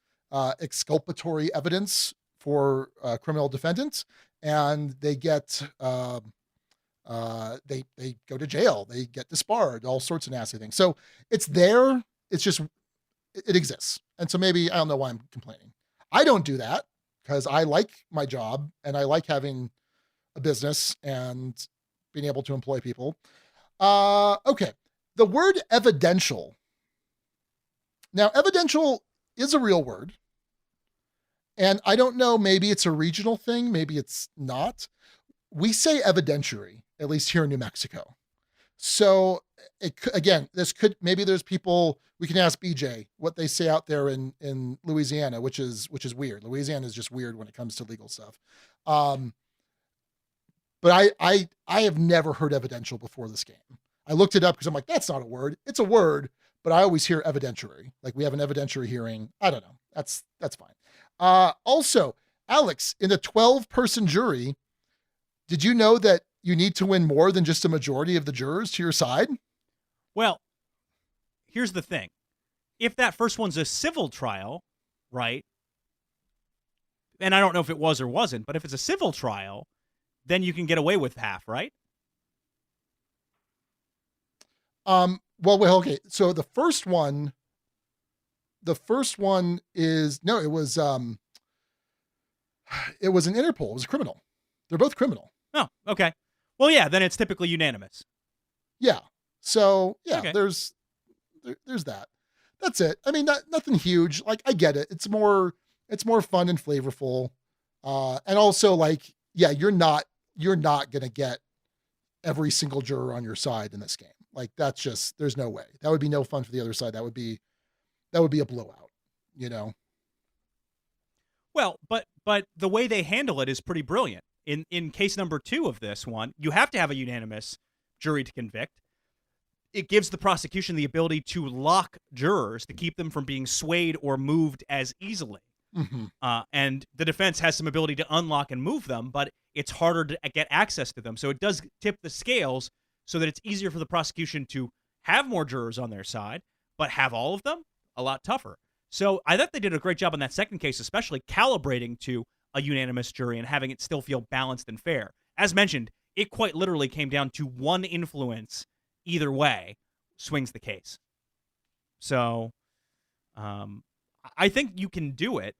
exculpatory evidence for criminal defendants, and they get they go to jail, they get disbarred, all sorts of nasty things. So it's there. It's just it exists, and so maybe I don't know why I'm complaining. I don't do that because I like my job and I like having a business and being able to employ people. Okay, the word evidential. Now, evidential is a real word. And I don't know, maybe it's a regional thing, maybe it's not. We say evidentiary, at least here in New Mexico. So maybe there's people, we can ask BJ what they say out there in Louisiana, which is weird. Louisiana is just weird when it comes to legal stuff. But I have never heard evidential before this game. I looked it up because I'm like, that's not a word. It's a word, but I always hear evidentiary. Like we have an evidentiary hearing. I don't know. That's fine. Also, Alex, in a 12-person jury, did you know that you need to win more than just a majority of the jurors to your side? Well, here's the thing. If that first one's a civil trial, right? And I don't know if it was or wasn't, but if it's a civil trial, then you can get away with half, right? Well, okay. So the first one is no, it was an Interpol. It was a criminal. They're both criminal. Oh, okay. Well, yeah, then it's typically unanimous. Yeah. So yeah, Okay. there's that. That's it. I mean, nothing huge. Like, I get it. It's more fun and flavorful. And also, like, yeah, you're not gonna get every single juror on your side in this game. Like, that's just, there's no way. That would be no fun for the other side. That would be a blowout, you know? Well, but the way they handle it is pretty brilliant. In case number 2 of this one, you have to have a unanimous jury to convict. It gives the prosecution the ability to lock jurors to keep them from being swayed or moved as easily. Mm-hmm. And the defense has some ability to unlock and move them, but it's harder to get access to them. So it does tip the scales so that it's easier for the prosecution to have more jurors on their side, but have all of them a lot tougher. So I thought they did a great job on that second case, especially calibrating to a unanimous jury and having it still feel balanced and fair. As mentioned, it quite literally came down to one influence either way swings the case. So I think you can do it.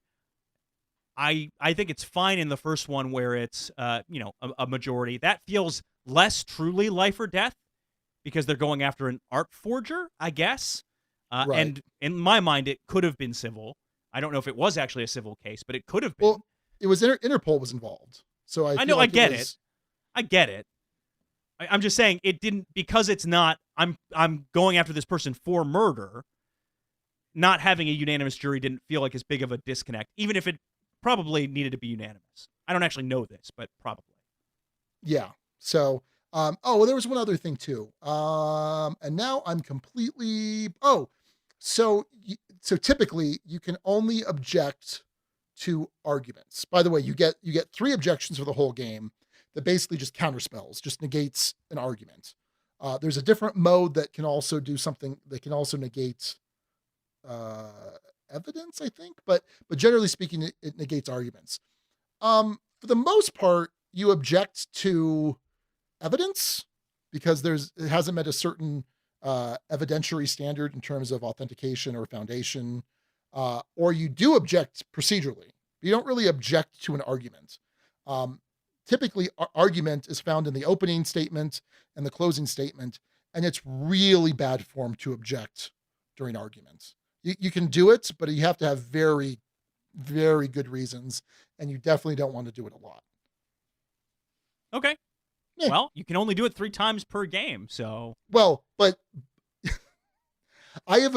I think it's fine in the first one where it's a majority. That feels less truly life or death because they're going after an art forger, I guess. Right. And in my mind, it could have been civil. I don't know if it was actually a civil case, but it could have been. Well, it was Interpol was involved. So I know, like I get it. I get it. I'm just saying it didn't, because it's not, I'm going after this person for murder. Not having a unanimous jury didn't feel like as big of a disconnect, even if it probably needed to be unanimous. I don't actually know this, but probably. Yeah. So, well, there was one other thing too. And now I'm completely, so typically you can only object to arguments. By the way, you get 3 objections for the whole game that basically just counterspells, just negates an argument. There's a different mode that can also do something that can also negate evidence, I think, but generally speaking, it negates arguments. For the most part, you object to evidence because it hasn't met a certain evidentiary standard in terms of authentication or foundation, or you do object procedurally. You don't really object to an argument. Typically, argument is found in the opening statement and the closing statement, and it's really bad form to object during arguments. You can do it, but you have to have very, very good reasons, and you definitely don't want to do it a lot. Okay. Yeah. Well, you can only do it 3 times per game, so. Well, but I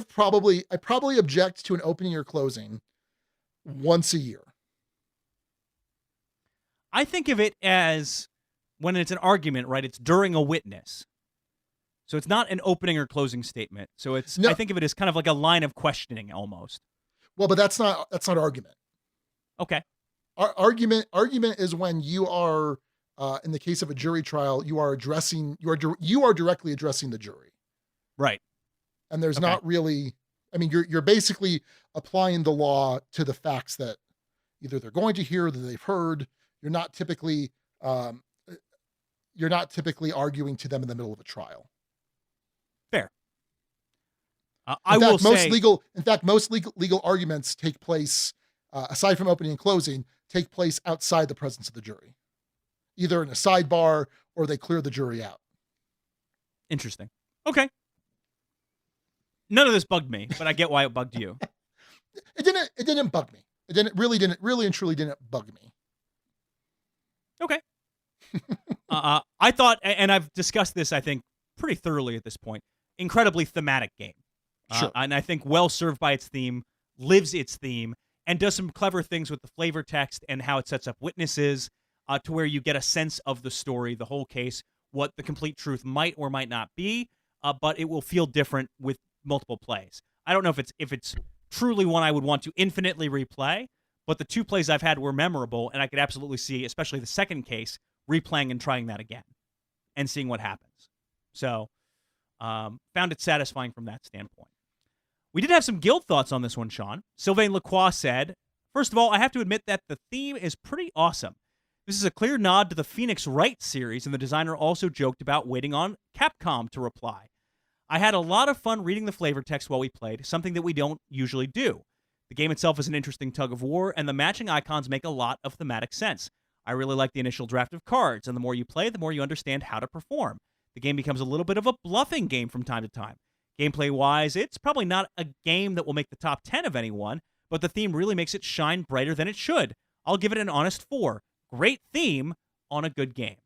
probably object to an opening or closing once a year. I think of it as when it's an argument, right? It's during a witness. So it's not an opening or closing statement. So I think of it as kind of like a line of questioning almost. Well, but that's not argument. Okay. Argument is when you are, in the case of a jury trial, you are directly addressing the jury. Right. And there's not really, I mean, you're basically applying the law to the facts that either they're going to hear, that they've heard. You're not typically arguing to them in the middle of a trial. Fair. Most legal arguments take place, aside from opening and closing, take place outside the presence of the jury, either in a sidebar or they clear the jury out. Interesting. Okay. None of this bugged me, but I get why it bugged you. It didn't bug me. It really and truly didn't bug me. Okay. I thought, and I've discussed this, I think, pretty thoroughly at this point, incredibly thematic game. Sure. And I think well served by its theme, lives its theme, and does some clever things with the flavor text and how it sets up witnesses to where you get a sense of the story, the whole case, what the complete truth might or might not be, but it will feel different with multiple plays. I don't know if it's truly one I would want to infinitely replay, but the 2 plays I've had were memorable, and I could absolutely see, especially the second case, replaying and trying that again and seeing what happens. So Found it satisfying from that standpoint. We did have some guild thoughts on this one, Sean. Sylvain Lacroix said, first of all, I have to admit that the theme is pretty awesome. This is a clear nod to the Phoenix Wright series, and the designer also joked about waiting on Capcom to reply. I had a lot of fun reading the flavor text while we played, something that we don't usually do. The game itself is an interesting tug of war, and the matching icons make a lot of thematic sense. I really like the initial draft of cards, and the more you play, the more you understand how to perform. The game becomes a little bit of a bluffing game from time to time. Gameplay-wise, it's probably not a game that will make the top 10 of anyone, but the theme really makes it shine brighter than it should. I'll give it an honest 4. Great theme on a good game.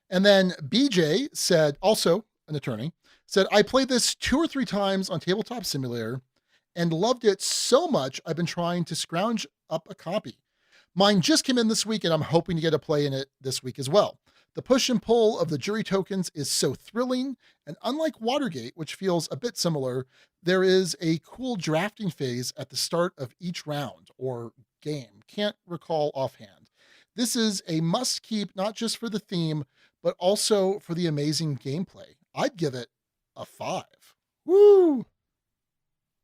And then BJ said, also an attorney, said, I played this 2 or 3 times on Tabletop Simulator and loved it so much I've been trying to scrounge up a copy. Mine just came in this week, and I'm hoping to get a play in it this week as well. The push and pull of the jury tokens is so thrilling, and unlike Watergate, which feels a bit similar, there is a cool drafting phase at the start of each round or game. Can't recall offhand. This is a must-keep, not just for the theme, but also for the amazing gameplay. I'd give it a 5. Woo!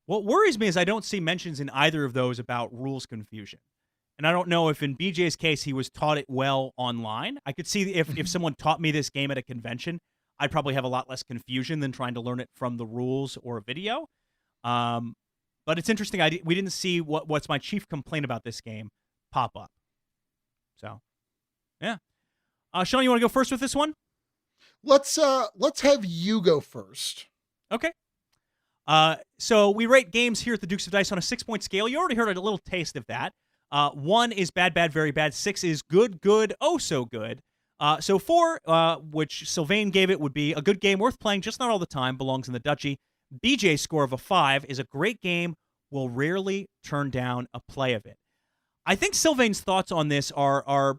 What worries me is I don't see mentions in either of those about rules confusion. And I don't know if in BJ's case he was taught it well online. I could see if someone taught me this game at a convention, I'd probably have a lot less confusion than trying to learn it from the rules or a video. But it's interesting. We didn't see what's my chief complaint about this game pop up. So, yeah. Sean, you want to go first with this one? Let's have you go first. Okay. So we rate games here at the Dukes of Dice on a 6-point scale. You already heard a little taste of that. 1 is bad, bad, very bad. 6 is good, good, oh so good. So 4, which Sylvain gave it, would be a good game worth playing, just not all the time, belongs in the Duchy. BJ's score of a 5 is a great game, will rarely turn down a play of it. I think Sylvain's thoughts on this are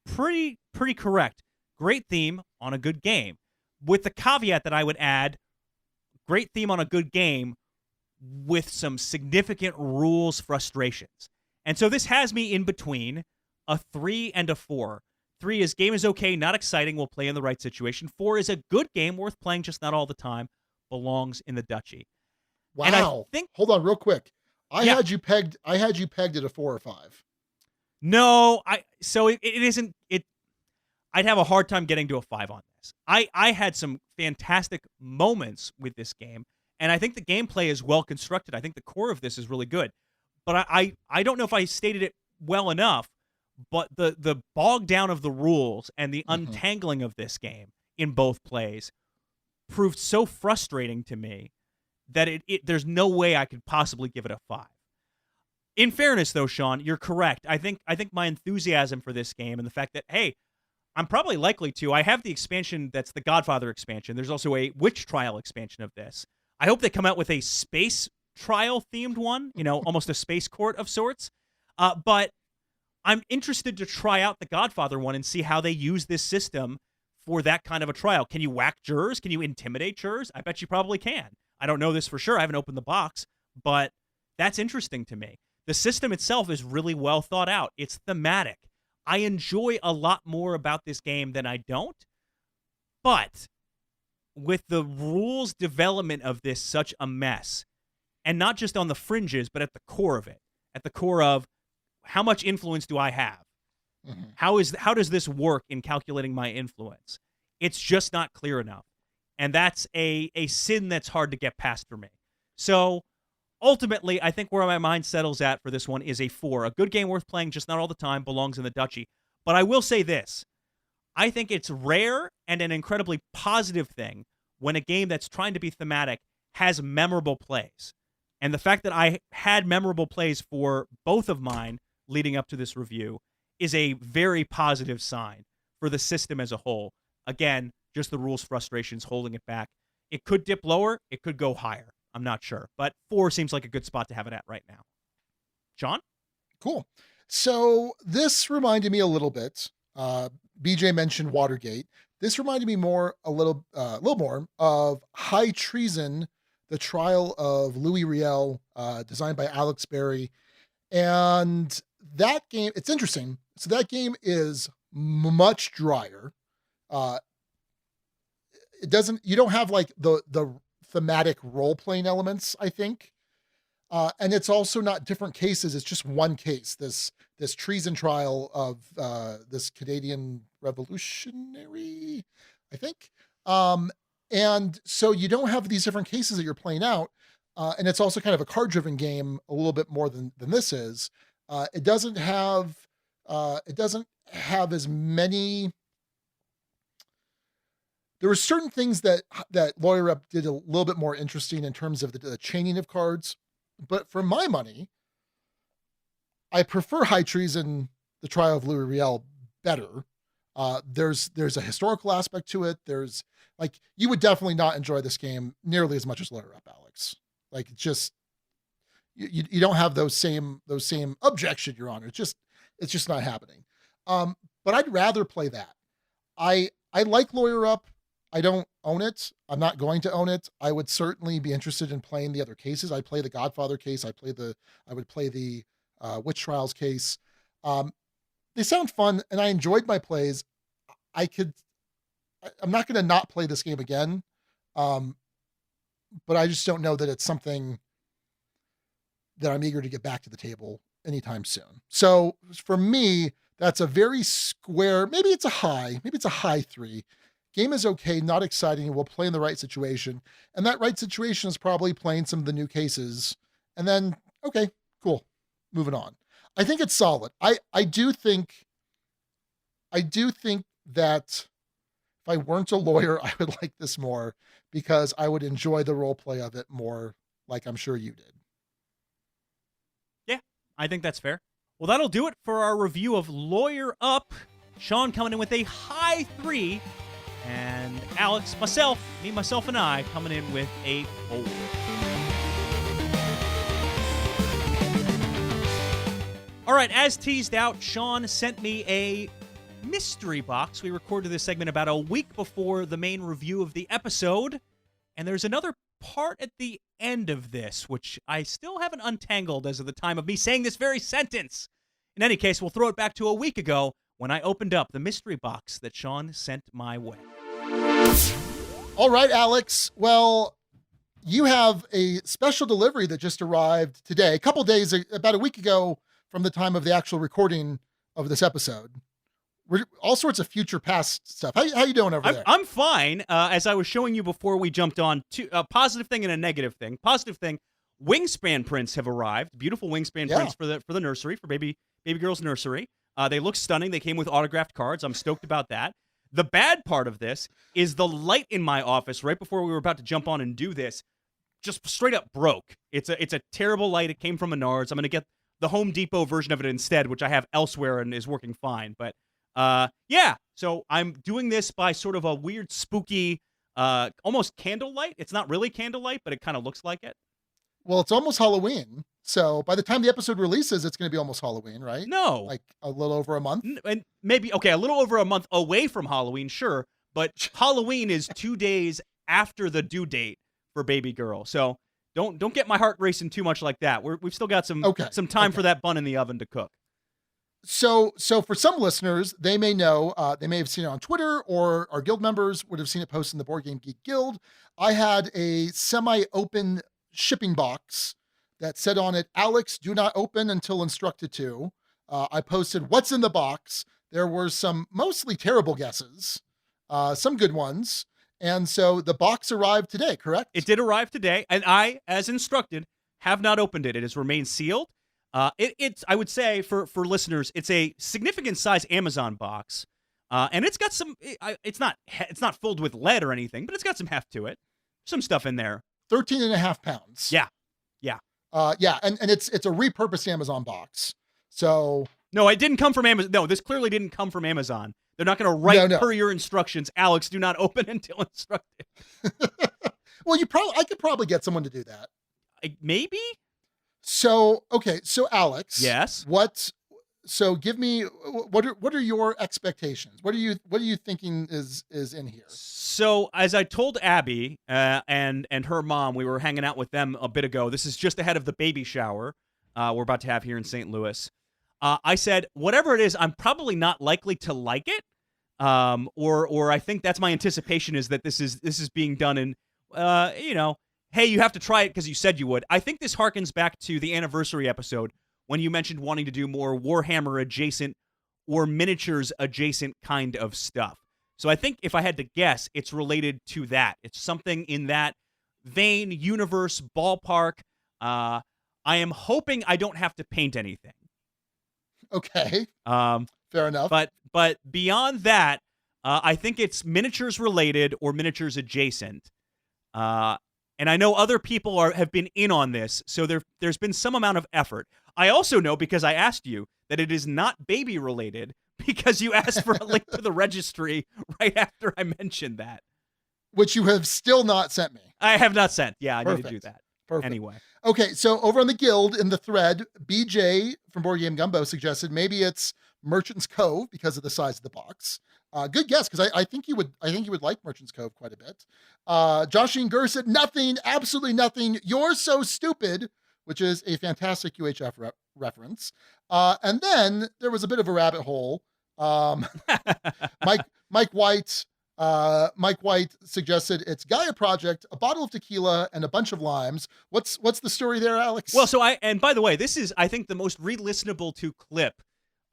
pretty correct. Great theme on a good game. With the caveat that I would add, great theme on a good game with some significant rules frustrations. And so this has me in between a 3 and a 4. 3 is game is okay, not exciting, we'll play in the right situation. 4 is a good game, worth playing, just not all the time, belongs in the Duchy. Wow. And I think, hold on real quick. I had you pegged at a 4 or 5. No, it isn't. I'd have a hard time getting to a 5 on this. I had some fantastic moments with this game, and I think the gameplay is well constructed. I think the core of this is really good. But I don't know if I stated it well enough, but the bog down of the rules and the untangling of this game in both plays proved so frustrating to me that there's no way I could possibly give it a 5. In fairness, though, Sean, you're correct. I think my enthusiasm for this game and the fact that, hey, I'm probably likely to. I have the expansion that's the Godfather expansion. There's also a Witch Trial expansion of this. I hope they come out with a space trial themed one, almost a space court of sorts. But I'm interested to try out the Godfather one and see how they use this system for that kind of a trial. Can you whack jurors? Can you intimidate jurors? I bet you probably can. I don't know this for sure. I haven't opened the box, but that's interesting to me. The system itself is really well thought out. It's thematic. I enjoy a lot more about this game than I don't. But with the rules development of this such a mess, and not just on the fringes, but at the core of it, at the core of how much influence do I have? How does this work in calculating my influence? It's just not clear enough. And that's a sin that's hard to get past for me. So ultimately, I think where my mind settles at for this one is a 4. A good game worth playing, just not all the time, belongs in the Duchy. But I will say this. I think it's rare and an incredibly positive thing when a game that's trying to be thematic has memorable plays. And the fact that I had memorable plays for both of mine leading up to this review is a very positive sign for the system as a whole. Again, just the rules frustrations holding it back. It could dip lower. It could go higher. I'm not sure. But 4 seems like a good spot to have it at right now. John? Cool. So this reminded me a little bit. BJ mentioned Watergate. This reminded me a little more of High Treason, the trial of Louis Riel, designed by Alex Berry. And that game, it's interesting. So that game is much drier. Uh, it doesn't. You don't have like the thematic role playing elements, I think. And it's also not different cases. It's just one case. This treason trial of this Canadian revolutionary, I think. And so you don't have these different cases that you're playing out. And it's also kind of a card driven game a little bit more than this is. It doesn't have as many. There were certain things that Lawyer Up did a little bit more interesting in terms of the chaining of cards. But for my money, I prefer High Treason, The Trial of Louis Riel better. There's a historical aspect to it. There's like, you would definitely not enjoy this game nearly as much as Lawyer Up, Alex. Like, it's just, you don't have those same objection, Your Honor. It's just not happening. But I'd rather play that. I like Lawyer Up. I don't own it. I'm not going to own it. I would certainly be interested in playing the other cases. I play the Godfather case. I would play the Witch Trials case. They sound fun, and I enjoyed my plays. I'm not going to not play this game again, but I just don't know that it's something that I'm eager to get back to the table anytime soon. So for me, that's a very square. Maybe it's a high 3. Game is okay, not exciting. We'll play in the right situation. And that right situation is probably playing some of the new cases. And then, okay, cool. Moving on. I think it's solid. I do think that if I weren't a lawyer, I would like this more because I would enjoy the role play of it more, like I'm sure you did. Yeah, I think that's fair. Well, that'll do it for our review of Lawyer Up. Sean coming in with a high 3. And Alex, myself, and I coming in with a 4. All right, as teased out, Sean sent me a mystery box. We recorded this segment about a week before the main review of the episode. And there's another part at the end of this, which I still haven't untangled as of the time of me saying this very sentence. In any case, we'll throw it back to a week ago when I opened up the mystery box that Sean sent my way. All right, Alex. Well, you have a special delivery that just arrived today, a couple days, about a week ago from the time of the actual recording of this episode. We're all sorts of future past stuff. How you doing over there? I'm fine. As I was showing you before we jumped on, a positive thing and a negative thing. Positive thing, wingspan prints have arrived. Beautiful wingspan prints for the nursery, for baby girl's nursery. They look stunning. They came with autographed cards. I'm stoked about that. The bad part of this is the light in my office right before we were about to jump on and do this just straight up broke. It's a terrible light. It came from Menards. I'm going to get the Home Depot version of it instead, which I have elsewhere and is working fine. But yeah, so I'm doing this by sort of a weird, spooky, almost candlelight. It's not really candlelight, but it kind of looks like it. Well, it's almost Halloween. So by the time the episode releases, it's going to be almost Halloween, right? No. Like a little over a month? And maybe, okay, a little over a month away from Halloween, sure. But Halloween is 2 days after the due date for baby girl. So don't get my heart racing too much like that. We've still got some time for that bun in the oven to cook. So for some listeners, they may know, they may have seen it on Twitter, or our guild members would have seen it posted in the Board Game Geek Guild. I had a semi-open shipping box that said on it, "Alex, do not open until instructed to." I posted what's in the box. There were some mostly terrible guesses, some good ones. And so the box arrived today, correct? It did arrive today, and I, as instructed, have not opened it. It has remained sealed. It's I would say for listeners, it's a significant size Amazon box, and it's got some. It's not filled with lead or anything, but it's got some heft to it. Some stuff in there. 13.5 pounds. Yeah. And it's a repurposed Amazon box. So no, it didn't come from Amazon. No, this clearly didn't come from Amazon. They're not going to write per your instructions, "Alex, do not open until instructed." Well, I could probably get someone to do that. Maybe. So, okay. So Alex. Yes. So give me, what are your expectations? What are you thinking is in here? So as I told Abby, and her mom, we were hanging out with them a bit ago. This is just ahead of the baby shower, we're about to have here in St. Louis. I said, whatever it is, I'm probably not likely to like it. Or I think that's my anticipation is that this is being done in, hey, you have to try it because you said you would. I think this harkens back to the anniversary episode when you mentioned wanting to do more Warhammer adjacent or miniatures adjacent kind of stuff. So I think if I had to guess, it's related to that. It's something in that vein, universe, ballpark. I am hoping I don't have to paint anything. Okay. Fair enough. But beyond that, I think it's miniatures related or miniatures adjacent. And I know other people have been in on this, so there's been some amount of effort. I also know, because I asked you, that it is not baby related, because you asked for a link to the registry right after I mentioned that. Which you have still not sent me. I have not sent. Yeah, I Perfect. need to do that. Perfect. Anyway. Okay, so over on the Guild in the thread, BJ from Board Game Gumbo suggested maybe it's Merchant's Cove because of the size of the box. Good guess, because I think you would like Merchant's Cove quite a bit. Joshing Gurr said nothing, absolutely nothing. You're so stupid, which is a fantastic UHF reference. And then there was a bit of a rabbit hole. Mike White suggested it's Gaia Project, a bottle of tequila, and a bunch of limes. What's the story there, Alex? Well, and by the way, this is, I think, the most re-listenable to clip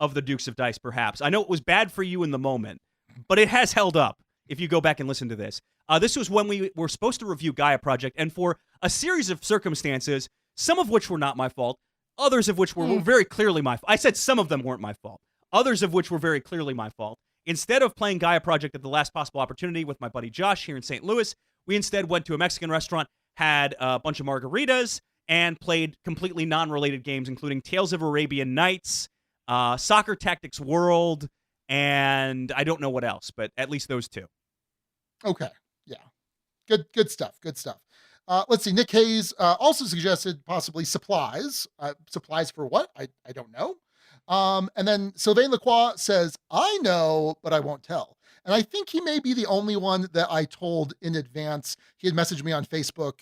of the Dukes of Dice, perhaps. I know it was bad for you in the moment, but it has held up if you go back and listen to this. This was when we were supposed to review Gaia Project, and for a series of circumstances, some of which were not my fault, others of which were very clearly my fault. I said some of them weren't my fault. Others of which were very clearly my fault. Instead of playing Gaia Project at the last possible opportunity with my buddy Josh here in St. Louis, we instead went to a Mexican restaurant, had a bunch of margaritas, and played completely non-related games, including Tales of Arabian Nights, Soccer Tactics World, and I don't know what else, but at least those two. Okay. Yeah. Good stuff. Good stuff. Let's see. Nick Hayes also suggested possibly supplies. Supplies for what? I don't know. And then Sylvain Lacroix says, I know, but I won't tell. And I think he may be the only one that I told in advance. He had messaged me on Facebook.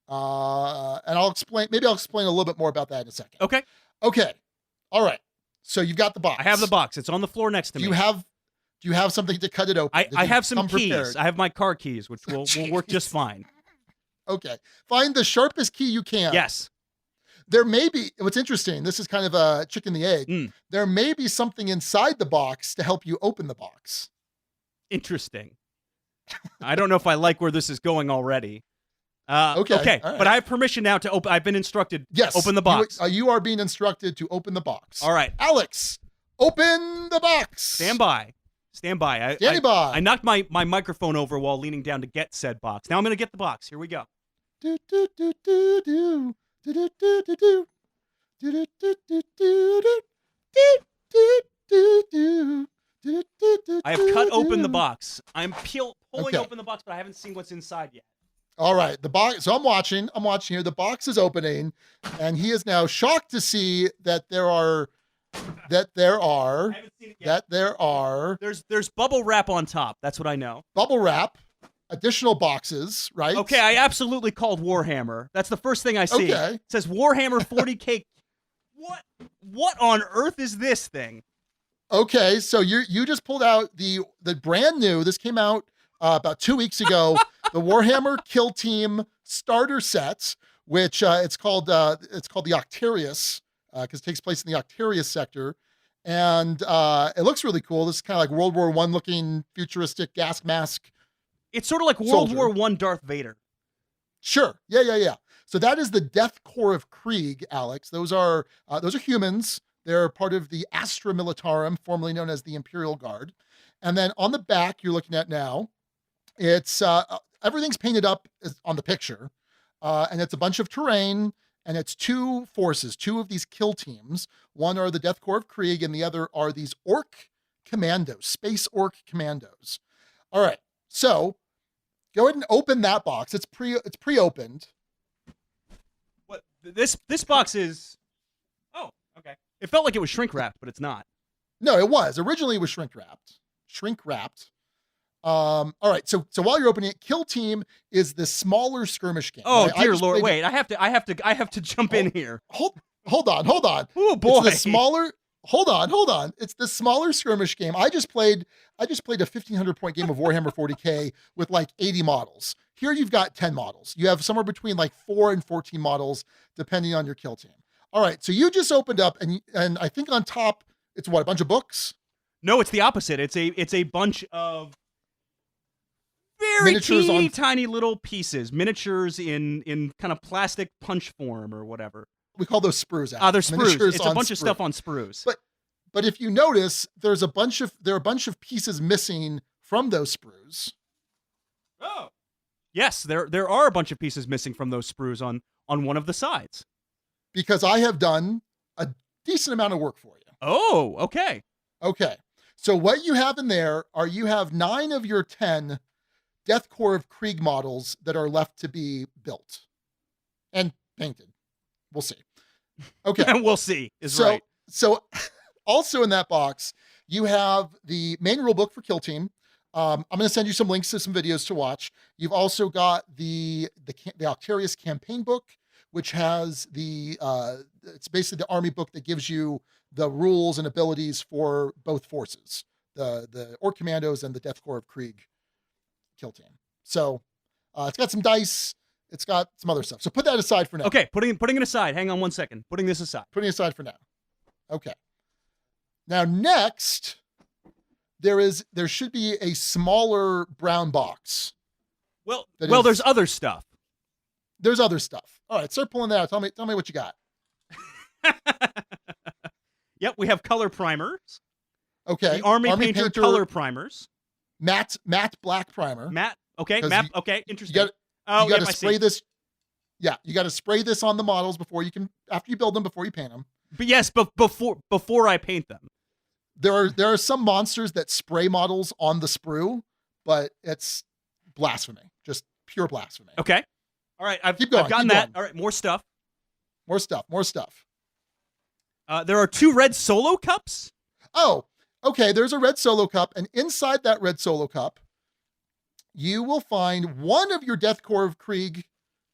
And maybe I'll explain a little bit more about that in a second. Okay. All right. So you've got the box. I have the box. It's on the floor next to me. Do you have something to cut it open? I have some keys. Prepared? I have my car keys, which will work just fine. Okay. Find the sharpest key you can. Yes. There may be, what's interesting, this is kind of a chicken the egg. There may be something inside the box to help you open the box. Interesting. I don't know if I like where this is going already. Okay. Right. But I have permission now to open. I've been instructed. Yes. Open the box. You are being instructed to open the box. All right. Alex, open the box. Stand by. Standing by. I knocked my microphone over while leaning down to get said box. Now I'm going to get the box. Here we go. Do, do, do, do, do. Do, do, do, do, do. Do, do, do, do, do, do. Do, do, do, do. Do, do, do, I have cut open the box. I'm pulling open the box, but I haven't seen what's inside yet. All right, the box. So I'm watching here. The box is opening, and he is now shocked to see that there are. I haven't seen it yet. There's bubble wrap on top. That's what I know. Bubble wrap, additional boxes, right? Okay, I absolutely called Warhammer. That's the first thing I see. Okay. It says Warhammer 40K. What on earth is this thing? Okay, so you just pulled out the brand new. This came out about 2 weeks ago. The Warhammer Kill Team starter set, which it's called the Octarius, because it takes place in the Octarius sector, and it looks really cool. This is kind of like World War I looking futuristic gas mask. It's sort of like World War I Darth Vader. Sure, yeah. So that is the Death Corps of Krieg, Alex. Those are humans. They're part of the Astra Militarum, formerly known as the Imperial Guard. And then on the back, you're looking at now, it's everything's painted up on the picture, and it's a bunch of terrain, and it's two forces, two of these kill teams. One are the Death Corps of Krieg, and the other are these orc commandos, space orc commandos. All right, so go ahead and open that box. It's pre-opened. What this box is? Oh, okay. It felt like it was shrink wrapped, but it's not. No, it was. Originally it was shrink wrapped. All right. So while you're opening it, Kill Team is the smaller skirmish game. Oh, right? dear Lord. Wait, I have to jump in here. Hold on. Oh boy. It's the smaller. hold on. It's the smaller skirmish game. I just played a 1,500 point game of Warhammer 40K with like 80 models. Here you've got 10 models. You have somewhere between like 4 and 14 models, depending on your kill team. All right, so you just opened up, and I think on top it's what, a bunch of books? No, it's the opposite. It's a bunch of very Miniatures teeny on- tiny little pieces, miniatures in kind of plastic punch form or whatever. We call those sprues. They're sprues. Miniatures It's a on bunch of sprue. stuff on sprues. But if you notice, there are a bunch of pieces missing from those sprues. Oh. Yes, there are a bunch of pieces missing from those sprues on one of the sides. Because I have done a decent amount of work for you. Oh, okay. Okay. So what you have in there are you have 9 of your 10 Death Corps of Krieg models that are left to be built and painted. We'll see. Okay. And we'll see. Right. So also in that box, you have the main rule book for Kill Team. I'm going to send you some links to some videos to watch. You've also got the Octarius campaign book, which has it's basically the army book that gives you the rules and abilities for both forces, the Orc Commandos and the Death Corps of Krieg Kill Team. So it's got some dice. It's got some other stuff. So put that aside for now. Okay, putting it aside. Hang on one second. Putting this aside. Putting it aside for now. Okay. Now next, there should be a smaller brown box. Well, there's other stuff. There's other stuff. All right, start pulling that out. Tell me what you got. Yep, we have color primers. Okay. The Army Painter color primers. Matte black primer. Matte. Okay. Matte. Okay. Interesting. You got to spray this. Yeah, you got to spray this on the models after you build them, before you paint them. But yes, before I paint them. There are some monsters that spray models on the sprue, but it's blasphemy. Just pure blasphemy. Okay. All right. I've Keep going, gotten keep that. going. All right. More stuff. More stuff. There are 2 red solo cups. Oh, okay. There's a red solo cup, and inside that red solo cup, you will find one of your Death Corps of Krieg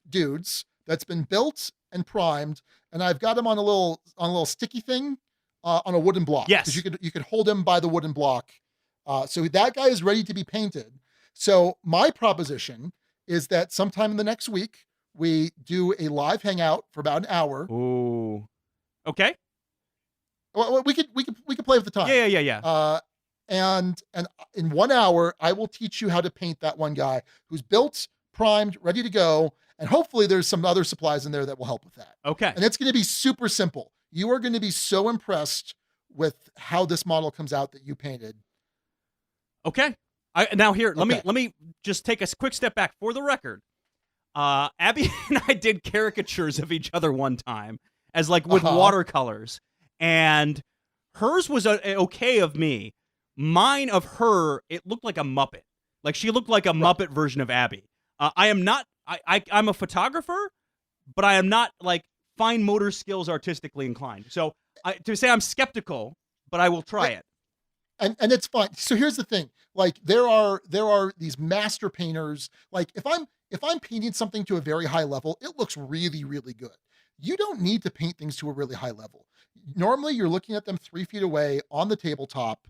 dudes that's been built and primed, and I've got him on a little sticky thing on a wooden block. Yes, because you could hold him by the wooden block. So that guy is ready to be painted. So my proposition is that sometime in the next week we do a live hangout for about an hour. Ooh. Okay. Well, we could play with the time. Yeah. And in 1 hour, I will teach you how to paint that one guy who's built, primed, ready to go. And hopefully there's some other supplies in there that will help with that. Okay. And it's going to be super simple. You are going to be so impressed with how this model comes out that you painted. Okay. Now here, let me just take a quick step back for the record. Abby and I did caricatures of each other one time as like with watercolors, and hers was okay of me. Mine of her, it looked like a Muppet. Like she looked like a Muppet version of Abby. I am not. I'm a photographer, but I am not like fine motor skills artistically inclined. So to say I'm skeptical, but I will try it. And it's fine. So here's the thing. Like there are these master painters. Like if I'm painting something to a very high level, it looks really, really good. You don't need to paint things to a really high level. Normally you're looking at them 3 feet away on the tabletop.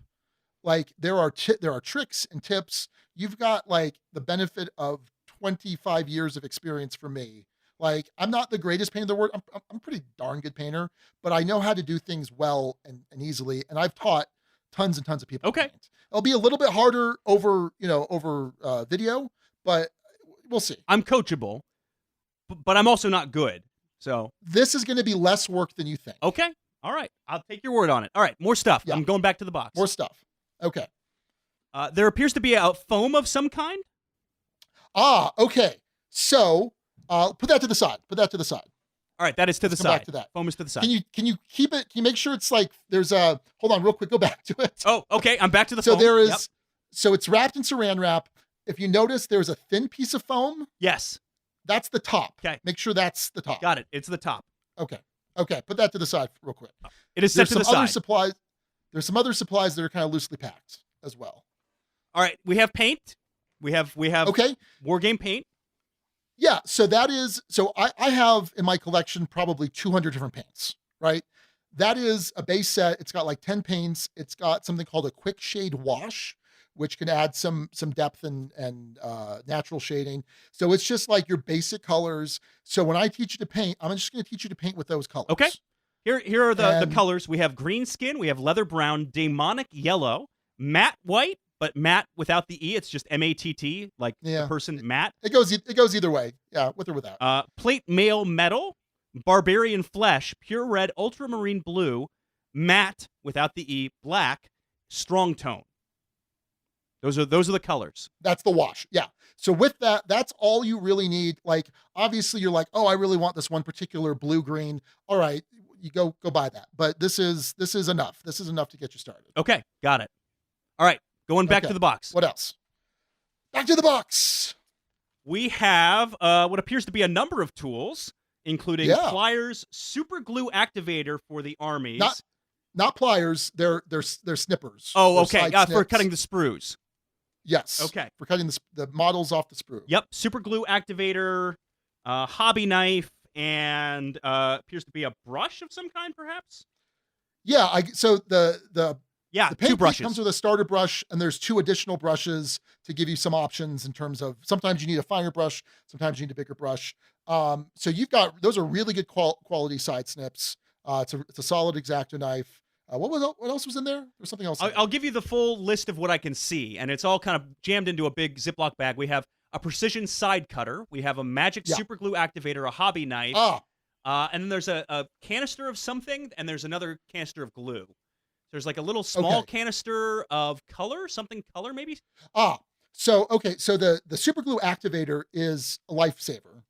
Like there are tricks and tips. You've got like the benefit of 25 years of experience for me. Like I'm not the greatest painter in the world. I'm a pretty darn good painter, but I know how to do things well and easily. And I've taught tons and tons of people. Okay. It'll be a little bit harder over video, but we'll see. I'm coachable, but I'm also not good. So this is going to be less work than you think. Okay. All right. I'll take your word on it. All right. More stuff. Yeah. I'm going back to the box. More stuff. Okay. There appears to be a foam of some kind. Okay. So put that to the side. All right. That is to the Let's side. come back to that. Foam is to the side. Can you keep it? Can you make sure it's like there's a, hold on real quick. Go back to it. Oh, okay. I'm back to the so foam. there is, Yep. So it's wrapped in saran wrap. If you notice, there's a thin piece of foam. Yes. That's the top. Okay. Make sure that's the top. Got it. It's the top. Okay. Put that to the side real quick. It is set to the side. There's some other supplies that are kind of loosely packed as well. All right. We have paint. We have Okay. war game paint. Yeah. So I have in my collection probably 200 different paints, right? That is a base set. It's got like 10 paints. It's got something called a quick shade wash, which can add some depth and natural shading. So it's just like your basic colors. So when I teach you to paint, I'm just going to teach you to paint with those colors. Okay. Here are the And- colors. We have green skin, we have leather brown, demonic yellow, matte white, but matte without the E. It's just M-A-T-T, like Yeah. the person matte. It goes either way. Yeah, with or without. Plate mail metal, barbarian flesh, pure red, ultramarine blue, matte without the E, black, strong tone. Those are the colors. That's the wash. Yeah. So with that, that's all you really need. Like, obviously you're like, oh, I really want this one particular blue green. All right, you go buy that. But this is enough. This is enough to get you started. Okay, got it. All right, going back Okay. to the box. What else? Back to the box. We have what appears to be a number of tools, including Yeah. pliers, super glue activator for the armies. Not pliers. They're snippers. Oh, They're okay. side For snips. cutting the sprues. Yes. Okay. For cutting the models off the sprue. Yep. Super glue activator, hobby knife, and appears to be a brush of some kind, perhaps. Yeah. So the Yeah, paint two kit brushes. comes with a starter brush, and there's 2 additional brushes to give you some options in terms of sometimes you need a finer brush, sometimes you need a bigger brush. So you've got those are really good quality side snips. It's a solid X-Acto knife. What else was in there? There was something else. I'll give you the full list of what I can see, and it's all kind of jammed into a big Ziploc bag. We have a precision side cutter. We have a magic Yeah. super glue activator, a hobby knife. And then there's a canister of something, and there's another canister of glue. There's like a little small Okay. canister of color, something color maybe. So the super glue activator is a lifesaver.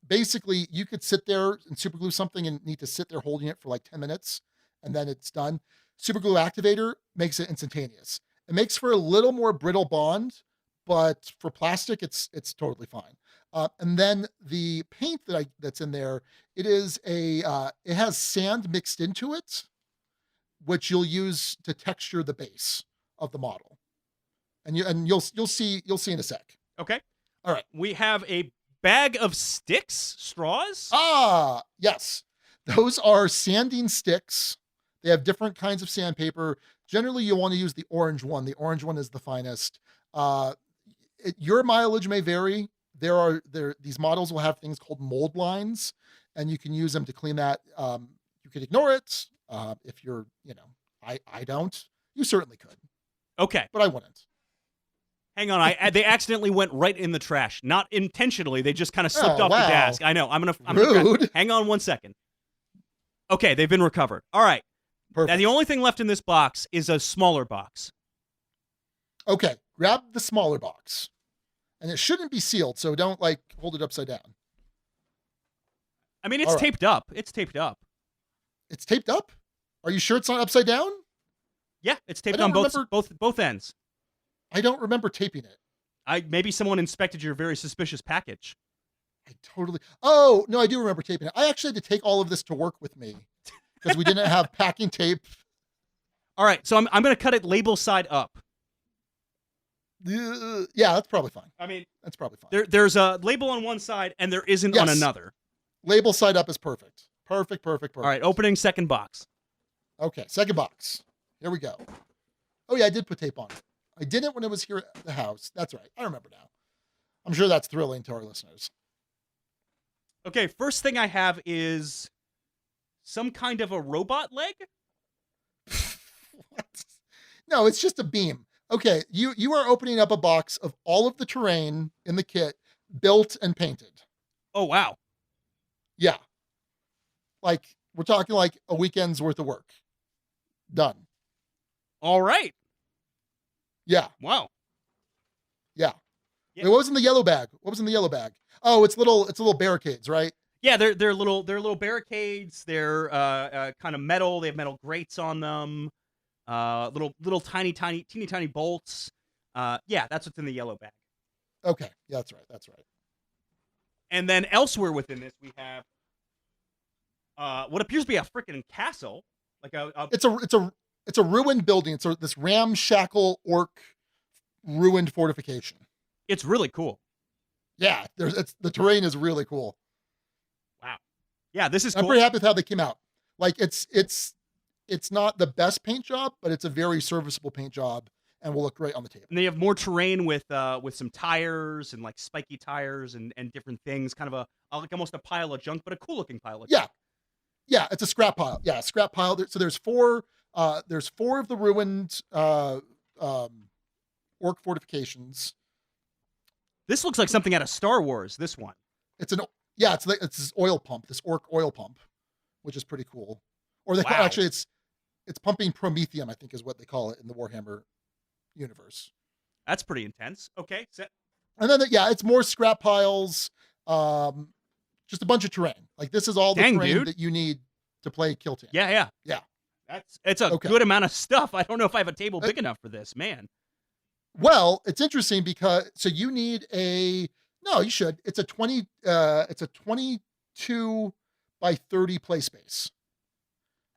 Basically, you could sit there and super glue something and need to sit there holding it for like 10 minutes, and then it's done. Super glue activator makes it instantaneous. It makes for a little more brittle bond, but for plastic, it's totally fine. And then the paint that's in there, it has sand mixed into it, which you'll use to texture the base of the model, and you'll see in a sec. Okay. All right. We have a bag of sticks, straws. Yes, those are sanding sticks. They have different kinds of sandpaper. Generally, you want to use the orange one. The orange one is the finest. Your mileage may vary. These models will have things called mold lines, and you can use them to clean that. You could ignore it. If you're, I don't. You certainly could, Okay. but I wouldn't. Hang on. They accidentally went right in the trash. Not intentionally. They just kind of slipped Oh, off wow. the desk. I know. I'm gonna Rude. hang on 1 second. Okay, they've been recovered. All right. Perfect. Now the only thing left in this box is a smaller box. Okay, grab the smaller box, and it shouldn't be sealed, so don't hold it upside down. I mean, it's All right. taped up. It's taped up. It's taped up. Are you sure it's not upside down? Yeah, it's taped I on don't both ends. I don't remember taping it. Maybe someone inspected your very suspicious package. Oh, no, I do remember taping it. I actually had to take all of this to work with me because we didn't have packing tape. All right, so I'm going to cut it label side up. Yeah, that's probably fine. I mean, That's probably fine. there's a label on one side and there isn't on Yes. another. Label side up is perfect. Perfect. All right, opening second box. Okay, second box. Here we go. Oh, yeah, I did put tape on it. I didn't when it was here at the house. That's right. I remember now. I'm sure that's thrilling to our listeners. Okay, first thing I have is some kind of a robot leg. What? No, it's just a beam. Okay, you are opening up a box of all of the terrain in the kit built and painted. Oh, wow. Yeah. We're talking like a weekend's worth of work. Done. All right. Yeah. Wow. Yeah. Yeah. Wait, what was in the yellow bag? What was in the yellow bag? Oh, it's little barricades, right? Yeah, they're little barricades. They're kind of metal. They have metal grates on them. Little teeny tiny bolts. Yeah, that's what's in the yellow bag. Okay. Yeah, that's right. That's right. And then elsewhere within this, we have what appears to be a freaking castle, like It's a ruined building. It's this ramshackle orc ruined fortification. It's really cool. Yeah, the terrain is really cool. Wow. Yeah, this is I'm cool. pretty happy with how they came out. Like it's not the best paint job, but it's a very serviceable paint job and will look great on the table. And they have more terrain with some tires and like spiky tires and different things. Kind of like almost a pile of junk, but a cool looking pile of Yeah. junk. Yeah, it's a scrap pile. Yeah, scrap pile. So there's four of the ruined orc fortifications. This looks like something out of Star Wars. This one. It's this oil pump, this orc oil pump, which is pretty cool. Or they call, Wow. actually it's pumping promethium, I think is what they call it in the Warhammer universe. That's pretty intense. Okay. And then it's more scrap piles, just a bunch of terrain. Like this is all the terrain that you need to play Kill Team. Yeah. It's a good amount of stuff. I don't know if I have a table big enough for this, man. Well, it's interesting because you need you should. It's a 22 by 30 play space.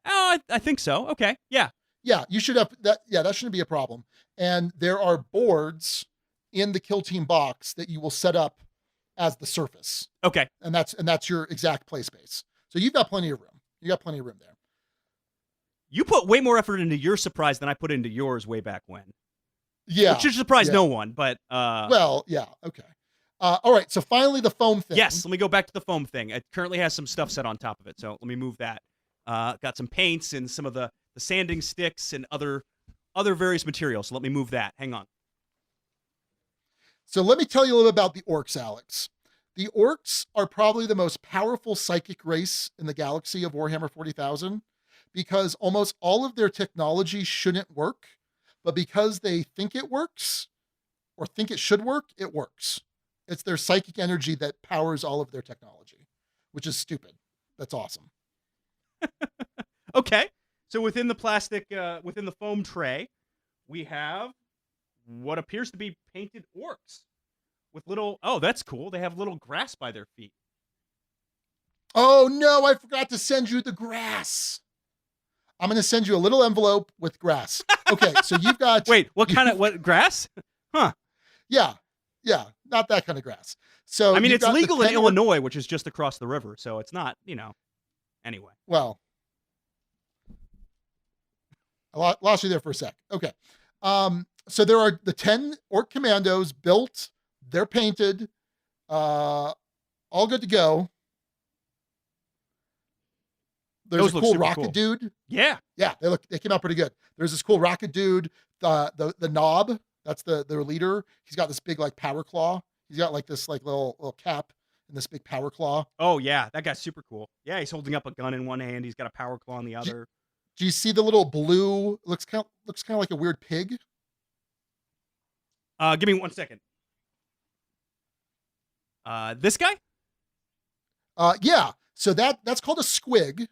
Oh, I think so. Okay. Yeah. Yeah, you should have that. Yeah, that shouldn't be a problem. And there are boards in the Kill Team box that you will set up as the surface. Okay. And that's your exact play space. So you've got plenty of room. You got plenty of room there. You put way more effort into your surprise than I put into yours way back when. Yeah. Which should surprise no one, but well, yeah, okay. All right, so finally the foam thing. Yes, let me go back to the foam thing. It currently has some stuff set on top of it, so let me move that. Got some paints and some of the sanding sticks and other various materials. So let me move that. Hang on. So let me tell you a little bit about the orcs, Alex. The orcs are probably the most powerful psychic race in the galaxy of Warhammer 40,000 because almost all of their technology shouldn't work, but because they think it works or think it should work, it works. It's their psychic energy that powers all of their technology, which is stupid. That's awesome. Okay. So within the plastic, within the foam tray, we have what appears to be painted orcs with little, oh, that's cool. They have little grass by their feet. Oh no, I forgot to send you the grass. I'm going to send you a little envelope with grass. Okay, so you've got... Wait, what grass? Huh. Yeah, not that kind of grass. So I mean, it's legal in Illinois, which is just across the river, so it's not, anyway. Well, I lost you there for a sec. Okay. So there are the 10 orc commandos built. They're painted. All good to go. There's a cool rocket dude. Yeah. Yeah, they came out pretty good. There's this cool rocket dude. The knob, that's their leader. He's got this big like power claw. He's got like this like little cap and this big power claw. Oh yeah, that guy's super cool. Yeah, he's holding up a gun in one hand. He's got a power claw in the other. Do you see the little blue? Looks kind of like a weird pig. Give me 1 second. This guy? Yeah. So that's called a squig.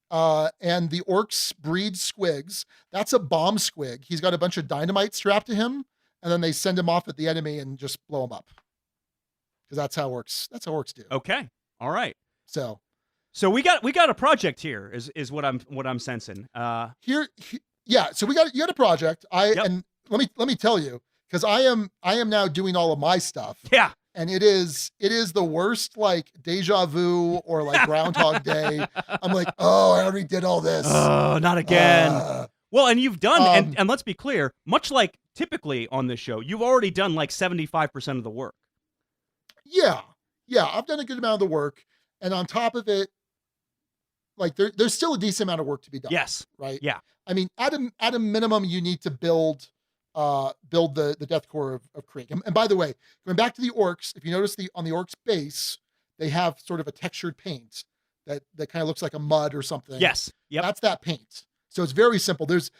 And the orcs breed squigs. That's a bomb squig. He's got a bunch of dynamite strapped to him, and then they send him off at the enemy and just blow him up. Because that's how orcs do. Okay. All right. So we got a project here is what I'm sensing. Yeah. So you got a project. And let me tell you, because I am now doing all of my stuff. Yeah. And it is the worst, like deja vu or like Groundhog Day. I'm like, oh, I already did all this. Oh, not again. Well, and you've done, and let's be clear, much like typically on this show, you've already done like 75% of the work. Yeah, I've done a good amount of the work, and on top of it, like there's still a decent amount of work to be done. Yes. Right. Yeah. I mean, at a minimum, you need to build the death core of Krieg. And by the way, going back to the orcs, if you notice on the orcs base, they have sort of a textured paint that kind of looks like a mud or something. Yes. Yep. That's that paint. So it's very simple. There's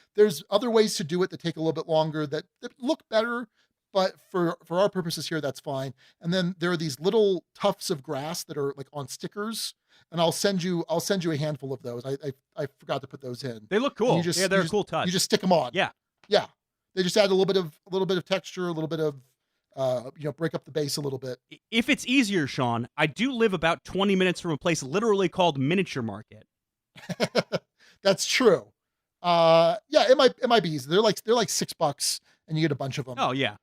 other ways to do it that take a little bit longer that look better, but for our purposes here, that's fine. And then there are these little tufts of grass that are like on stickers, and I'll send you a handful of those. I forgot to put those in. They look cool. They're a cool touch. You just stick them on. Yeah. They just add a little bit of texture, a little bit of, break up the base a little bit. If it's easier, Sean, I do live about 20 minutes from a place literally called Miniature Market. That's true. It might be easy. They're like $6 and you get a bunch of them. Oh yeah.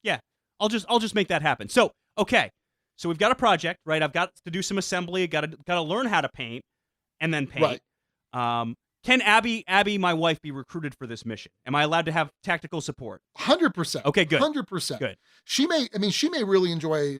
Yeah. I'll just make that happen. So, okay. So we've got a project, right? I've got to do some assembly, got to learn how to paint and then paint. Can Abby, my wife, be recruited for this mission? Am I allowed to have tactical support? 100%. Okay, good. 100%. Good. She may really enjoy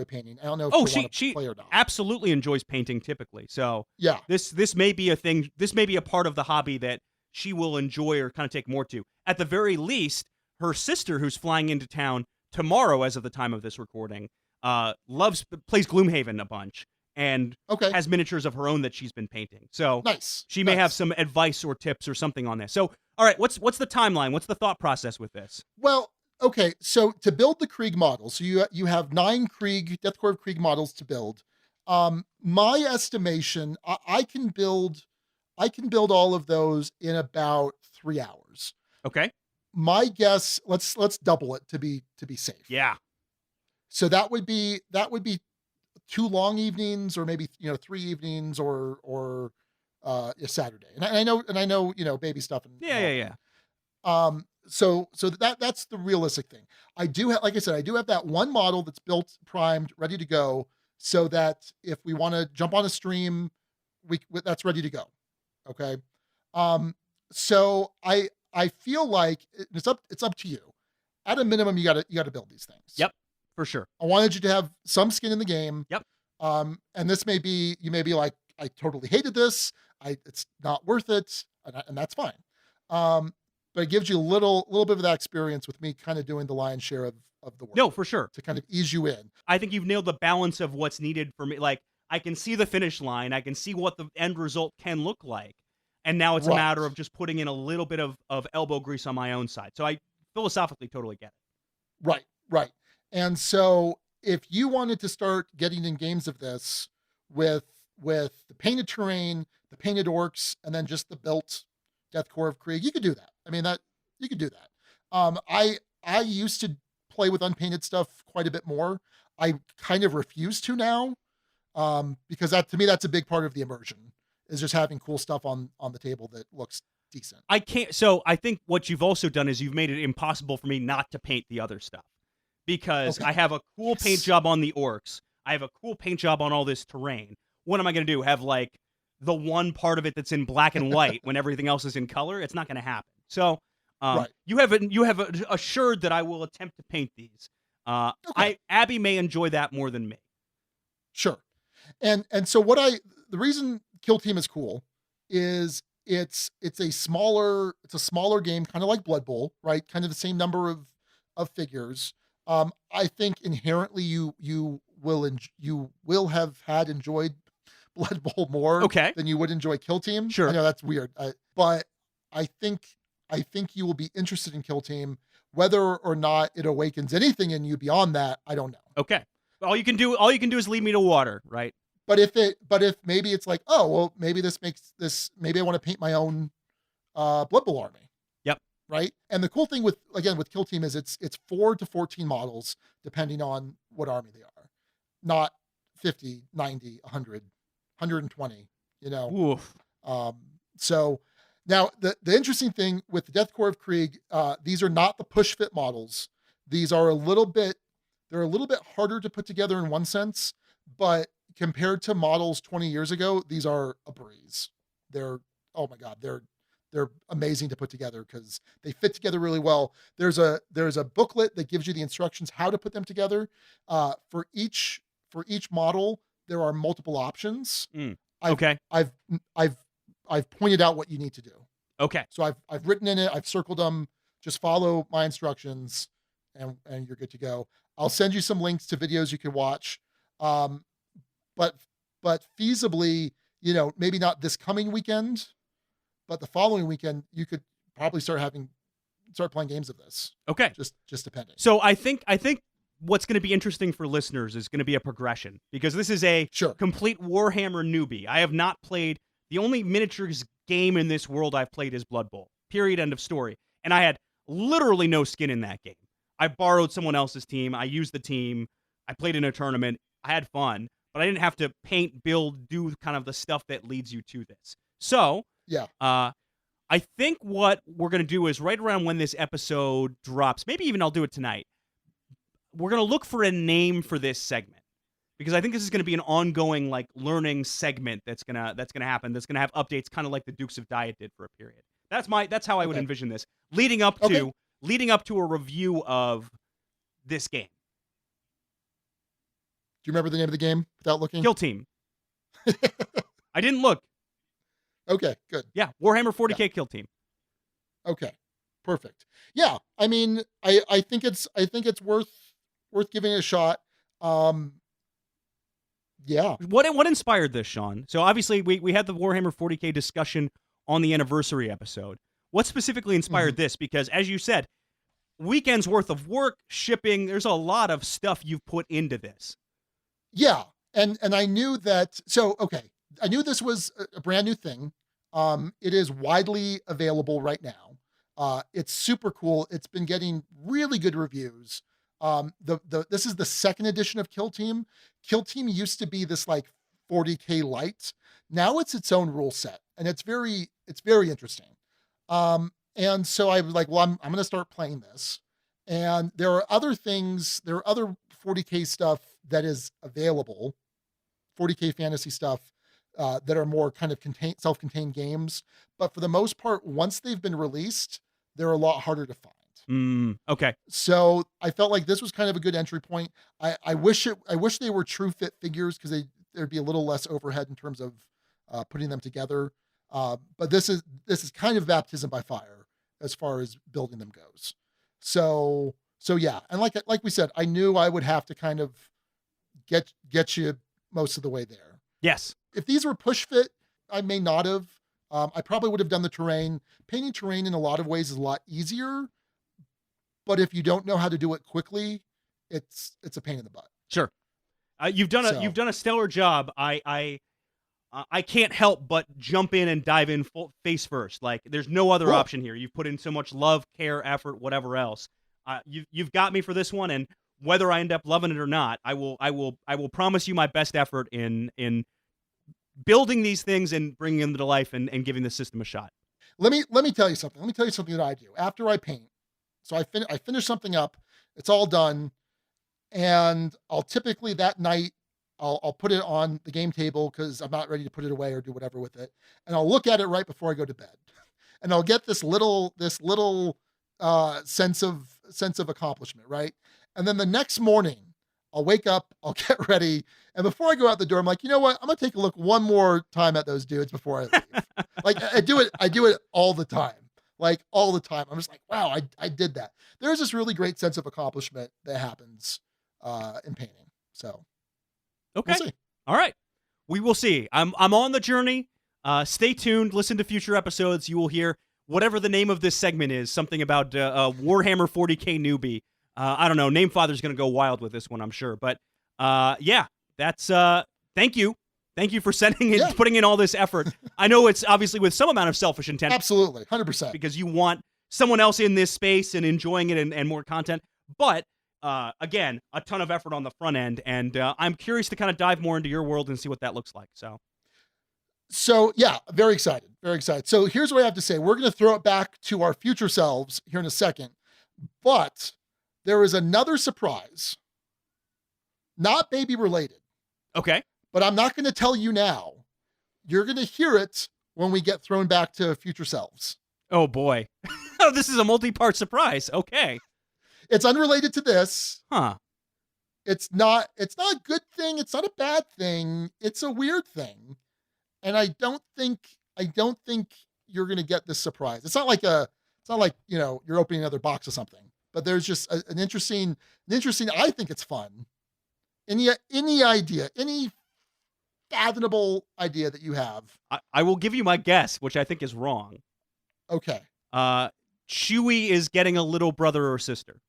painting. I don't know if she'll want to play or not. Absolutely enjoys painting typically. So yeah, this may be a thing. This may be a part of the hobby that she will enjoy or kind of take more to. At the very least, her sister, who's flying into town tomorrow, as of the time of this recording, plays Gloomhaven a bunch and has miniatures of her own that she's been painting. So nice. She may have some advice or tips or something on this. So, all right, what's the timeline? What's the thought process with this? Well, okay, so to build the Krieg model, so you have 9 Death Korps of Krieg models to build. My estimation, I can build all of those in about 3 hours. Okay. My guess, let's double it to be safe. Yeah. So that would be 2 long evenings, or maybe 3 evenings, or a Saturday. And I know baby stuff and Yeah. So that's the realistic thing. I do have, like I said, I do have that one model that's built, primed, ready to go, so that if we want to jump on a stream, that's ready to go. Okay. So I feel like it's up to you. At a minimum, you gotta build these things. Yep. For sure. I wanted you to have some skin in the game. Yep. And this you may be like, I totally hated this. It's not worth it, and that's fine. But it gives you a little bit of that experience with me kind of doing the lion's share of the work. No, for sure. To kind of ease you in. I think you've nailed the balance of what's needed for me. Like, I can see the finish line. I can see what the end result can look like. And now it's a matter of just putting in a little bit of elbow grease on my own side. So I philosophically totally get it. Right. And so if you wanted to start getting in games of this with the painted terrain, the painted orcs, and then just the built Death Korps of Krieg, you could do that. I mean, you could do that. I used to play with unpainted stuff quite a bit more. I kind of refuse to now, because to me that's a big part of the immersion, is just having cool stuff on the table that looks decent. I can't. So I think what you've also done is you've made it impossible for me not to paint the other stuff, because I have a cool paint job on the orcs. I have a cool paint job on all this terrain. What am I going to do? Have like the one part of it that's in black and white when everything else is in color? It's not going to happen. So you have assured that I will attempt to paint these. Abby may enjoy that more than me. Sure. And so the reason Kill Team is cool is it's a smaller game, kind of like Blood Bowl, right? Kind of the same number of figures. I think inherently you will have enjoyed Blood Bowl more than you would enjoy Kill Team. Sure. I know that's weird, but I think you will be interested in Kill Team. Whether or not it awakens anything in you beyond that, I don't know. Okay. All you can do is lead me to water, right? But if maybe it's like, oh, well, maybe maybe I want to paint my own Blood Bowl army. Yep. Right. And the cool thing with Kill Team is it's 4 to 14 models, depending on what army they are, not 50, 90, 100, 120, Oof. So now the interesting thing with the Death Korps of Krieg, these are not the push fit models. These are they're a little bit harder to put together in one sense, but compared to models 20 years ago, these are a breeze. Oh my God, they're amazing to put together because they fit together really well. There's a booklet that gives you the instructions how to put them together. For each model, there are multiple options. Okay. I've pointed out what you need to do. Okay. So I've written in it, I've circled them. Just follow my instructions and you're good to go. I'll send you some links to videos you can watch. But feasibly, maybe not this coming weekend, but the following weekend, you could probably start playing games of this. Okay. Just depending. So I think what's going to be interesting for listeners is going to be a progression, because this is a complete Warhammer newbie. I have not played. The only miniatures game in this world I've played is Blood Bowl. Period. End of story. And I had literally no skin in that game. I borrowed someone else's team. I used the team. I played in a tournament. I had fun, but I didn't have to paint, build, do kind of the stuff that leads you to this. So, I think what we're going to do is right around when this episode drops, maybe even I'll do it tonight, we're going to look for a name for this segment, because I think this is going to be an ongoing like learning segment that's gonna happen. That's gonna have updates, kind of like the Dukes of Diet did for a period. That's how I would envision this, leading up to a review of this game. Do you remember the name of the game without looking? Kill Team. I didn't look. Okay, good. Yeah, Warhammer 40K Kill Team. Okay, perfect. Yeah, I mean, I think it's worth giving it a shot. Yeah. What inspired this, Sean? So obviously we had the Warhammer 40K discussion on the anniversary episode. What specifically inspired this? Because as you said, weekends worth of work, shipping, there's a lot of stuff you've put into this. Yeah. And I knew that, I knew this was a brand new thing. It is widely available right now. It's super cool. It's been getting really good reviews. This is the second edition of Kill Team. Kill Team used to be this like 40K light. Now it's its own rule set, and it's very interesting. And so I was like, well, I'm going to start playing this. And there are other 40K stuff that is available, 40K fantasy stuff that are more kind of self-contained games. But for the most part, once they've been released, they're a lot harder to find. Okay. So I felt like this was kind of a good entry point. I wish they were true fit figures, because there'd be a little less overhead in terms of putting them together. But this is kind of baptism by fire as far as building them goes. So yeah. And like we said, I knew I would have to kind of get you most of the way there. Yes. If these were push fit, I may not have. I probably would have done the terrain. Painting terrain in a lot of ways is a lot easier. But if you don't know how to do it quickly, it's a pain in the butt. Sure. You've done a stellar job. I can't help but jump in and dive in face first. Like, there's no other option here. You've put in so much love, care, effort, whatever else. You've got me for this one, and whether I end up loving it or not, I will promise you my best effort in building these things and bringing them to life and giving the system a shot. Let me tell you something. Let me tell you something that I do after I paint. So I finish something up. It's all done, and I'll typically that night I'll put it on the game table because I'm not ready to put it away or do whatever with it, and I'll look at it right before I go to bed, and I'll get this little sense of accomplishment, right? And then the next morning, I'll wake up, I'll get ready, and before I go out the door, I'm like, you know what? I'm gonna take a look one more time at those dudes before I leave. Like I do it all the time. Like all the time. I'm just like, wow, I did that. There's this really great sense of accomplishment that happens in painting. So okay. We'll see. All right. We will see. I'm on the journey. Stay tuned. Listen to future episodes. You will hear whatever the name of this segment is, something about Warhammer 40K newbie. I don't know. Namefather's going to go wild with this one, I'm sure. But yeah, that's thank you. Thank you for putting in all this effort. I know it's obviously with some amount of selfish intent. Absolutely, 100%. Because you want someone else in this space and enjoying it and more content. But again, a ton of effort on the front end. And I'm curious to kind of dive more into your world and see what that looks like. So yeah, very excited. Very excited. So here's what I have to say. We're going to throw it back to our future selves here in a second. But there is another surprise. Not baby related. Okay. But I'm not going to tell you now. You're going to hear it when we get thrown back to future selves. Oh, boy. Oh, this is a multi-part surprise. Okay. It's unrelated to this. Huh. It's not a good thing. It's not a bad thing. It's a weird thing. And I don't think you're going to get this surprise. It's not like, you're opening another box of something. But there's just an interesting, I think it's fun. Any idea, any fathomable idea that you have. I will give you my guess, which I think is wrong. Okay. Chewie is getting a little brother or sister.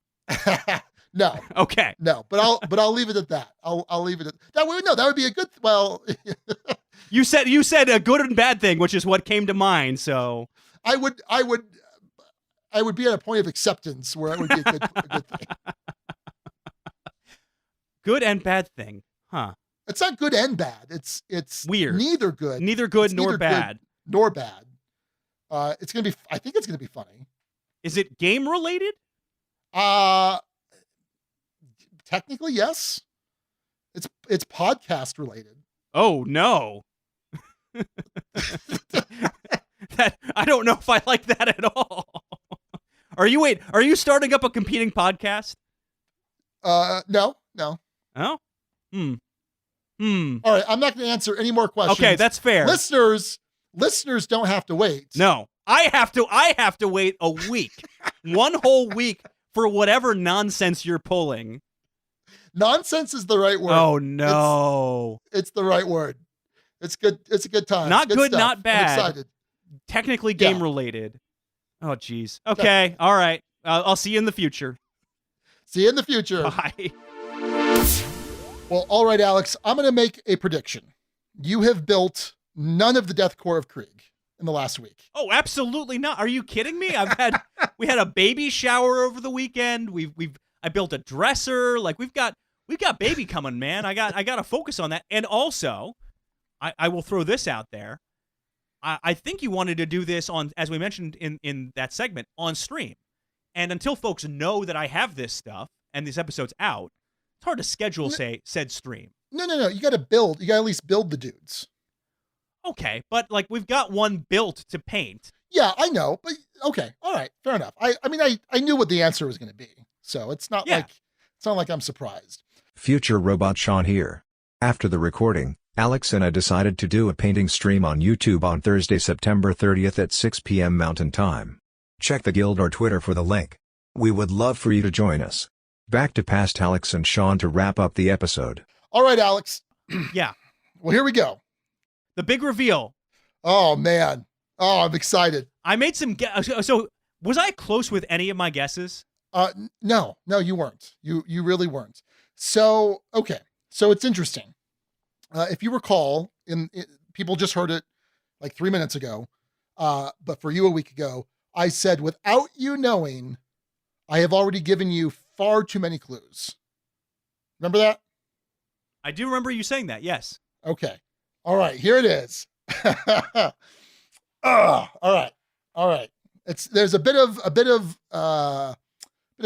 No. Okay. No, but I'll leave it at that. I'll leave it at that. That would be a good, well. You said a good and bad thing, which is what came to mind. So I would be at a point of acceptance where it would be a good thing. Good and bad thing. Huh. It's not good and bad. It's weird. Neither good. Neither good nor bad. Nor bad. I think it's gonna be funny. Is it game related? Technically, yes. It's podcast related. Oh no. That I don't know if I like that at all. Are you starting up a competing podcast? No. Oh? Hmm. All right, I'm not going to answer any more questions. Okay, that's fair. Listeners don't have to wait. No. I have to wait a week. One whole week for whatever nonsense you're pulling. Nonsense is the right word. Oh no. It's the right word. It's good. It's a good time. Not good good, stuff. not bad. I'm excited. Technically game related. Oh geez. Okay. All right. I'll see you in the future. See you in the future. Bye. Well, all right, Alex, I'm going to make a prediction. You have built none of the deathcore of Krieg in the last week. Oh, absolutely not. Are you kidding me? We had a baby shower over the weekend. I built a dresser. Like we've got baby coming, man. I got to focus on that. And also, I will throw this out there. I think you wanted to do this on, as we mentioned in that segment, on stream. And until folks know that I have this stuff and this episode's out, it's hard to schedule, said stream. No. You got to build. You got to at least build the dudes. Okay, but like we've got one built to paint. Yeah, I know, but okay, all right, fair enough. I mean, I knew what the answer was going to be, so it's not like I'm surprised. Future Robot Sean here. After the recording, Alex and I decided to do a painting stream on YouTube on Thursday, September 30th at 6 p.m. Mountain Time. Check the Guild or Twitter for the link. We would love for you to join us. Back to past Alex and Sean to wrap up the episode. All right, Alex. Yeah. Well, here we go. The big reveal. Oh, man. Oh, I'm excited. I made some so was I close with any of my guesses? No, you weren't. You really weren't. So, okay. So it's interesting. If you recall, people just heard it like 3 minutes ago, but for you a week ago, I said, without you knowing, I have already given you far too many clues. Remember that? I do remember you saying that, yes. Okay. All right, here it is. All right. There's a bit of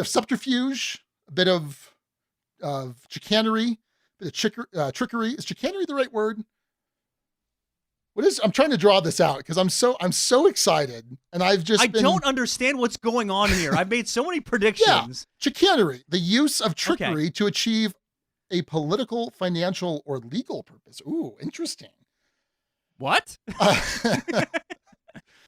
subterfuge, a bit of chicanery, a bit of trickery. Is chicanery the right word? I'm trying to draw this out because I'm so excited, and I don't understand what's going on here. I've made so many predictions. Yeah, chicanery, the use of trickery to achieve a political, financial, or legal purpose. Ooh, interesting. What?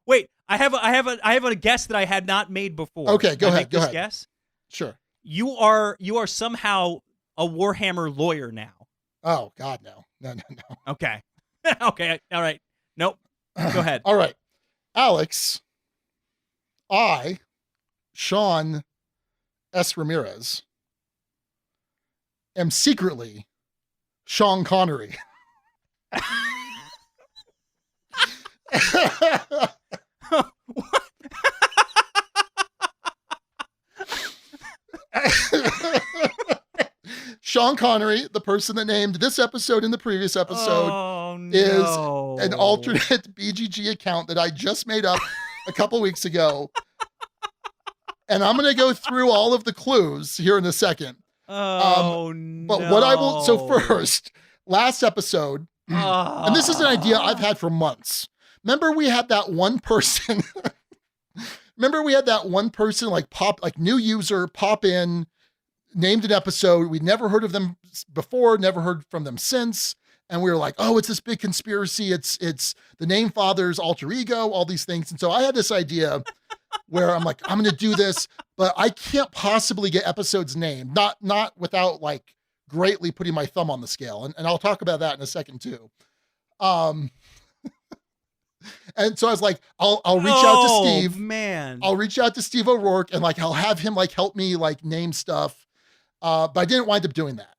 Wait, I have a guess that I had not made before. Okay, go ahead. Guess. Sure. You are somehow a Warhammer lawyer now. Oh God, no. Okay. Okay. All right. Nope. Go ahead. All right, Alex. Sean S. Ramirez, am secretly Sean Connery. Sean Connery, the person that named this episode and the previous episode, is an alternate BGG account that I just made up a couple weeks ago. And I'm going to go through all of the clues here in a second. But what I will, so first, last episode, and this is an idea I've had for months. Remember we had that one person, like new user pop in, named an episode. We'd never heard of them before, never heard from them since. And we were like, oh, it's this big conspiracy. It's the Name Father's alter ego, all these things. And so I had this idea where I'm like, I'm going to do this, but I can't possibly get episodes named, not without like greatly putting my thumb on the scale. And I'll talk about that in a second too. And so I was like, I'll reach out to Steve. Man. I'll reach out to Steve O'Rourke and like, I'll have him like help me like name stuff. But I didn't wind up doing that.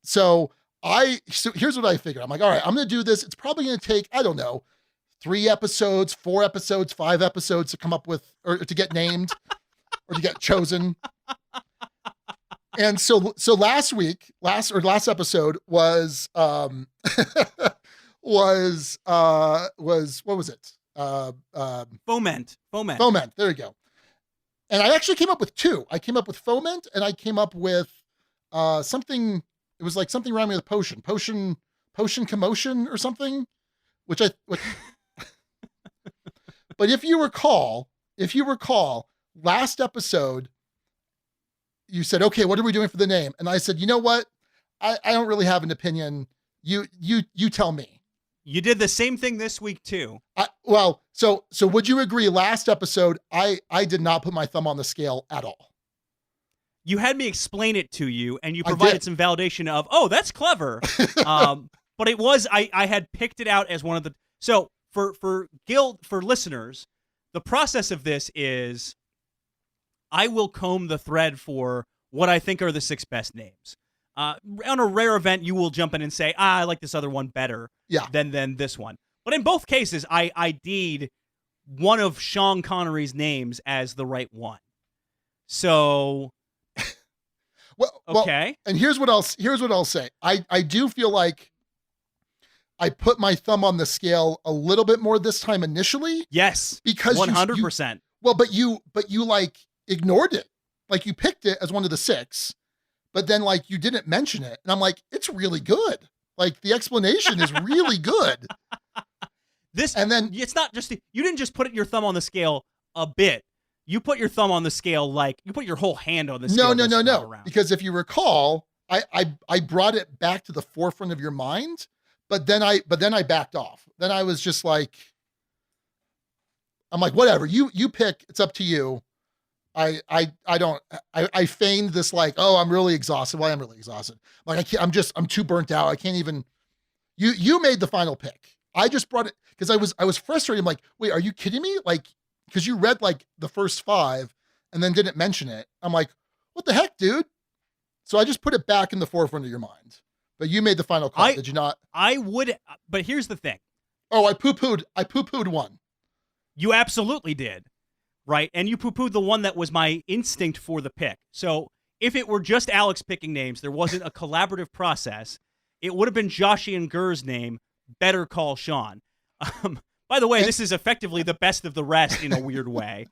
So here's what I figured. I'm like, all right, I'm going to do this. It's probably going to take, I don't know, 3 episodes, 4 episodes, 5 episodes to come up with, or to get named or to get chosen. And so last episode was, what was it? Foment. Foment. There you go. And I actually came up with 2. I came up with Foment and I came up with something It was like something rhyming with potion commotion or something, which but if you recall, last episode, you said, okay, what are we doing for the name? And I said, you know what? I don't really have an opinion. You tell me. You did the same thing this week too. So would you agree? Last episode, I did not put my thumb on the scale at all. You had me explain it to you, and you provided some validation of, oh, that's clever. But it was, I had picked it out as one of the, so for listeners, the process of this is I will comb the thread for what I think are the 6 best names. On a rare event, you will jump in and say, I like this other one better than this one. But in both cases, I ID'd one of Sean Connery's names as the right one. So, okay. And here's what I'll say. I do feel like I put my thumb on the scale a little bit more this time initially. Yes, because 100%. But you like ignored it. Like you picked it as one of the 6, but then like you didn't mention it. And I'm like, it's really good. Like the explanation is really good. And then it's not just, you didn't just put your thumb on the scale a bit. You put your thumb on the scale like you put your whole hand on the scale. No. Because if you recall, I brought it back to the forefront of your mind, but then I backed off. Then I was just like, I'm like, whatever, you pick, it's up to you. I feigned this like, oh, I'm really exhausted. Well, I am really exhausted. Like I'm too burnt out. I can't even, you made the final pick. I just brought it because I was frustrated. I'm like, wait, are you kidding me? Like, because you read like the first 5 and then didn't mention it. I'm like, what the heck, dude? So I just put it back in the forefront of your mind. But you made the final call, did you not? I would, but here's the thing. Oh, I poo-pooed one. You absolutely did, right? And you poo-pooed the one that was my instinct for the pick. So if it were just Alex picking names, there wasn't a collaborative process, it would have been Joshi and Gur's name, Better Call Sean. By the way, this is effectively the best of the rest in a weird way.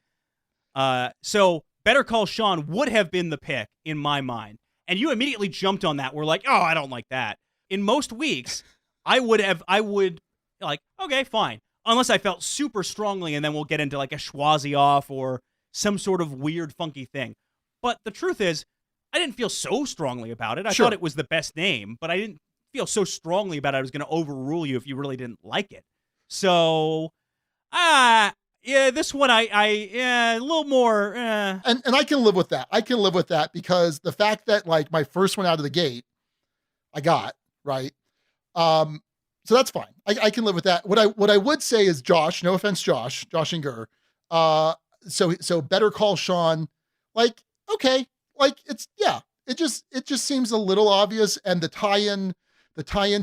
So Better Call Sean would have been the pick in my mind. And you immediately jumped on that. We're like, oh, I don't like that. In most weeks, I would like, okay, fine. Unless I felt super strongly, and then we'll get into like a schwazi off or some sort of weird, funky thing. But the truth is, I didn't feel so strongly about it. I thought it was the best name, but I didn't feel so strongly about it I was going to overrule you if you really didn't like it. So, yeah, this one a little more. And I can live with that. I can live with that because the fact that like my first one out of the gate, I got right. So that's fine. I can live with that. What I would say is Josh. No offense, Josh and Gur. So Better Call Sean. Like okay, like it's It just seems a little obvious, and the tie-in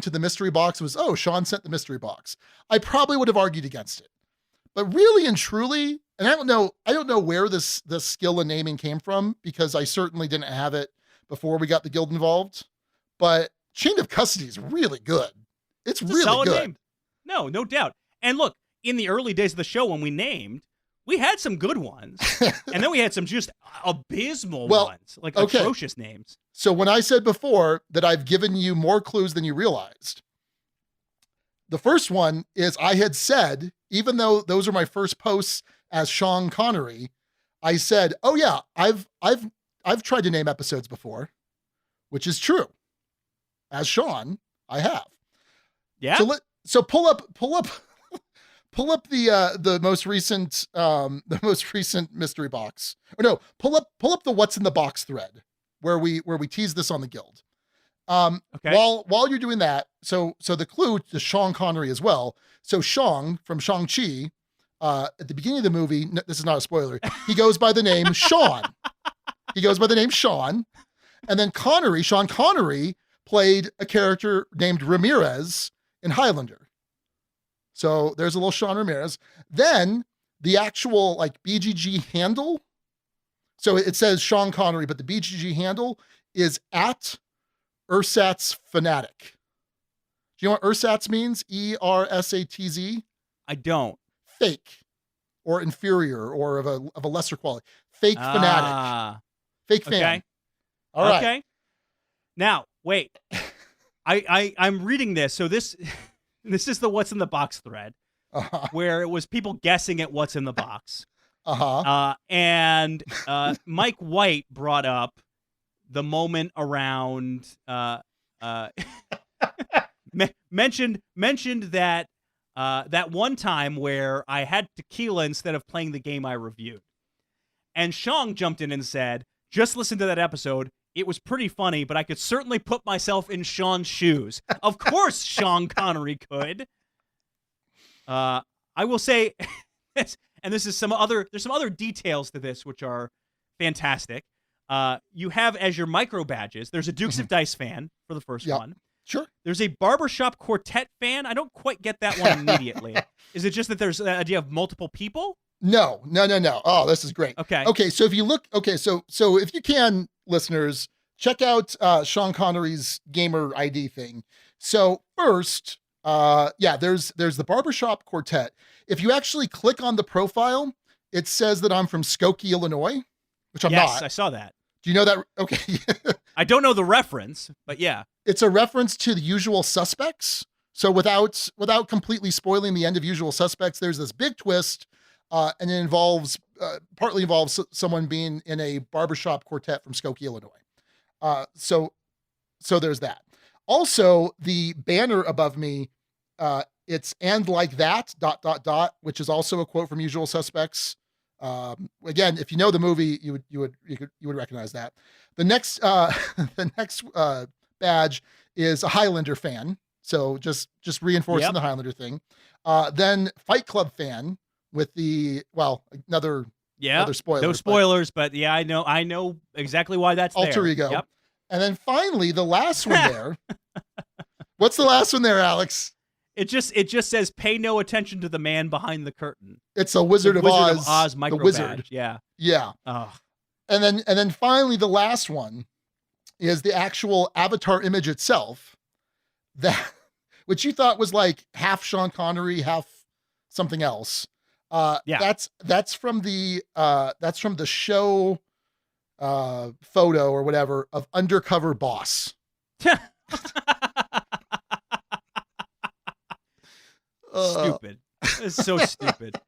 to the mystery box was, oh, Sean sent the mystery box. I probably would have argued against it. But really and truly, and I don't know where this skill in naming came from, because I certainly didn't have it before we got the guild involved. But Chain of Custody is really good. It's really solid good. Name. No doubt. And look, in the early days of the show when we named, we had some good ones. And then we had some just abysmal ones, like atrocious names. So when I said before that I've given you more clues than you realized, the first one is I had said, even though those are my first posts as Sean Connery, I said, oh yeah, I've tried to name episodes before, which is true. As Sean, I have. Yeah. So pull up the most recent mystery box. Or no, pull up the what's in the box thread where we tease this on the guild. Okay. While you're doing that, so the clue to Sean Connery as well. So Shang from Shang-Chi, at the beginning of the movie, this is not a spoiler, he goes by the name Sean. And then Sean Connery played a character named Ramirez in Highlander. So there's a little Sean Ramirez. Then the actual like BGG handle. So it says Sean Connery, but the BGG handle is at Ersatz Fanatic. Do you know what Ersatz means? ERSATZ? I don't. Fake or inferior or of a lesser quality. Fake fanatic. Fake fan. Okay. All right. Okay. Now, Wait, I'm reading this. So this is the what's in the box thread Uh-huh. where it was people guessing at what's in the box. Uh-huh. And Mike White brought up the moment around mentioned that that one time where I had tequila instead of playing the game I reviewed. And Sean jumped in and said, just listen to that episode. It was pretty funny, but I could certainly put myself in Sean's shoes. Of course Sean Connery could. I will say, and there's some other details to this which are fantastic. You have as your micro badges, there's a Dukes of Dice fan for the first one. Sure. There's a barbershop quartet fan. I don't quite get that one immediately. Is it just that there's an idea of multiple people? No. Oh, this is great. Okay. So if you look, so if you can, listeners, check out Sean Connery's gamer ID thing. So first, there's the barbershop quartet. If you actually click on the profile, it says that I'm from Skokie, Illinois, which I'm not. Yes, I saw that. Do you know that? Okay. I don't know the reference, but yeah. It's a reference to The Usual Suspects. So without completely spoiling the end of Usual Suspects, there's this big twist, and it partly involves someone being in a barbershop quartet from Skokie, Illinois. So there's that. Also, the banner above me, it's "and like that ... which is also a quote from Usual Suspects. Again, if you know the movie, you would recognize that. The next badge is a Highlander fan, so just reinforcing the Highlander thing. Then Fight Club fan with another spoiler. No spoilers, but yeah, I know exactly why that's alter there. ego. Yep. And then finally, the last one there. What's the last one there, Alex? It just says pay no attention to the man behind the curtain. It's a Wizard of Oz micro the wizard. Badge. Yeah. Yeah. Oh. And then finally the last one is the actual avatar image itself, which you thought was like half Sean Connery, half something else. That's from the show photo or whatever of Undercover Boss. Stupid. It's so stupid.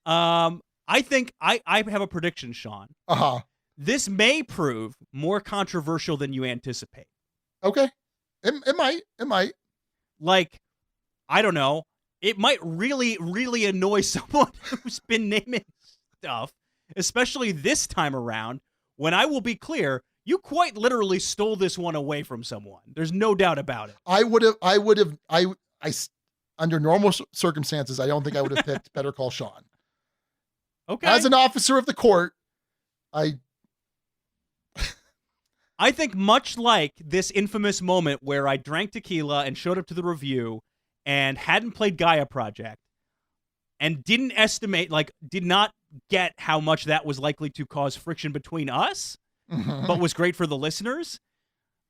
I think I have a prediction, Sean. Uh-huh. This may prove more controversial than you anticipate. Okay. It might. Like, I don't know. It might really, really annoy someone who's been naming stuff, especially this time around, when I will be clear, you quite literally stole this one away from someone. There's no doubt about it. Under normal circumstances, I don't think I would have picked Better Call Sean. Okay. As an officer of the court, I think much like this infamous moment where I drank tequila and showed up to the review and hadn't played Gaia Project and did not get how much that was likely to cause friction between us, but was great for the listeners.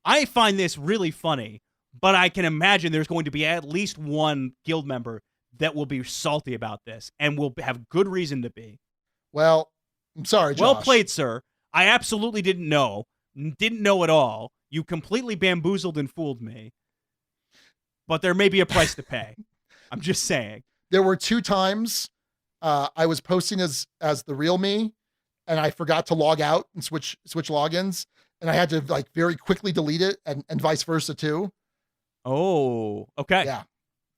I find this really funny, but I can imagine there's going to be at least one guild member that will be salty about this and will have good reason to be. Well, I'm sorry, Josh. Well played, sir. I absolutely didn't know at all. You completely bamboozled and fooled me. But there may be a price to pay. I'm just saying. There were 2 times I was posting as the real me, and I forgot to log out and switch logins, and I had to very quickly delete it, and vice versa too. Oh, okay. Yeah,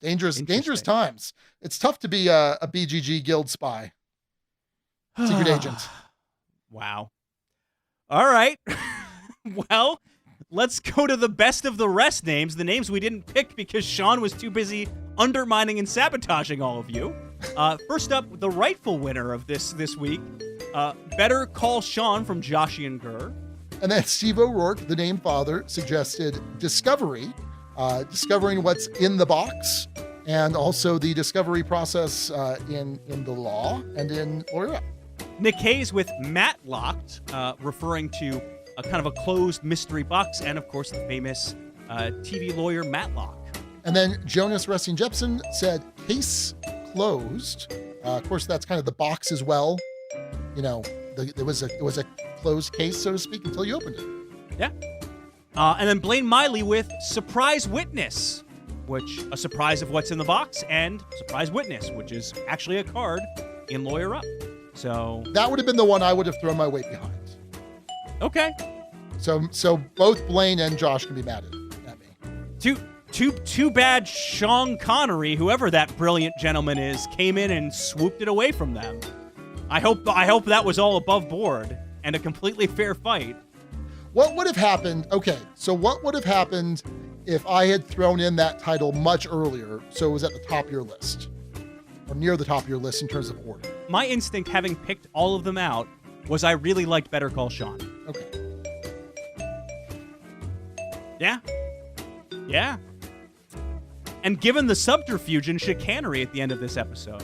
dangerous times. It's tough to be a BGG guild spy, secret agent. Wow. All right. Well, let's go to the best of the rest names, the names we didn't pick because Sean was too busy undermining and sabotaging all of you. First up, the rightful winner of this week, Better Call Sean from Joshian Gurr. And then Steve O'Rourke, the name father, suggested Discovery, discovering what's in the box, and also the discovery process in the law and in Lawyer Up. Nick Hayes with Matlocked, referring to a kind of a closed mystery box, and of course the famous TV lawyer Matlock. And then Jonas Resting Jepson said case closed. Of course, that's kind of the box as well. You know, it was a closed case, so to speak, until you opened it. Yeah. And then Blaine Miley with Surprise Witness, which a surprise of what's in the box, and Surprise Witness, which is actually a card in Lawyer Up. So That would have been the one I would have thrown my weight behind. okay. So both Blaine and Josh can be mad at me. Too bad Sean Connery, whoever that brilliant gentleman is, came in and swooped it away from them. I hope that was all above board and a completely fair fight. What would have happened? Okay, so what would have happened if I had thrown in that title much earlier, so it was at the top of your list, or near the top of your list in terms of order? My instinct, having picked all of them out, was I really liked Better Call Sean. Okay. Yeah. And given the subterfuge and chicanery at the end of this episode,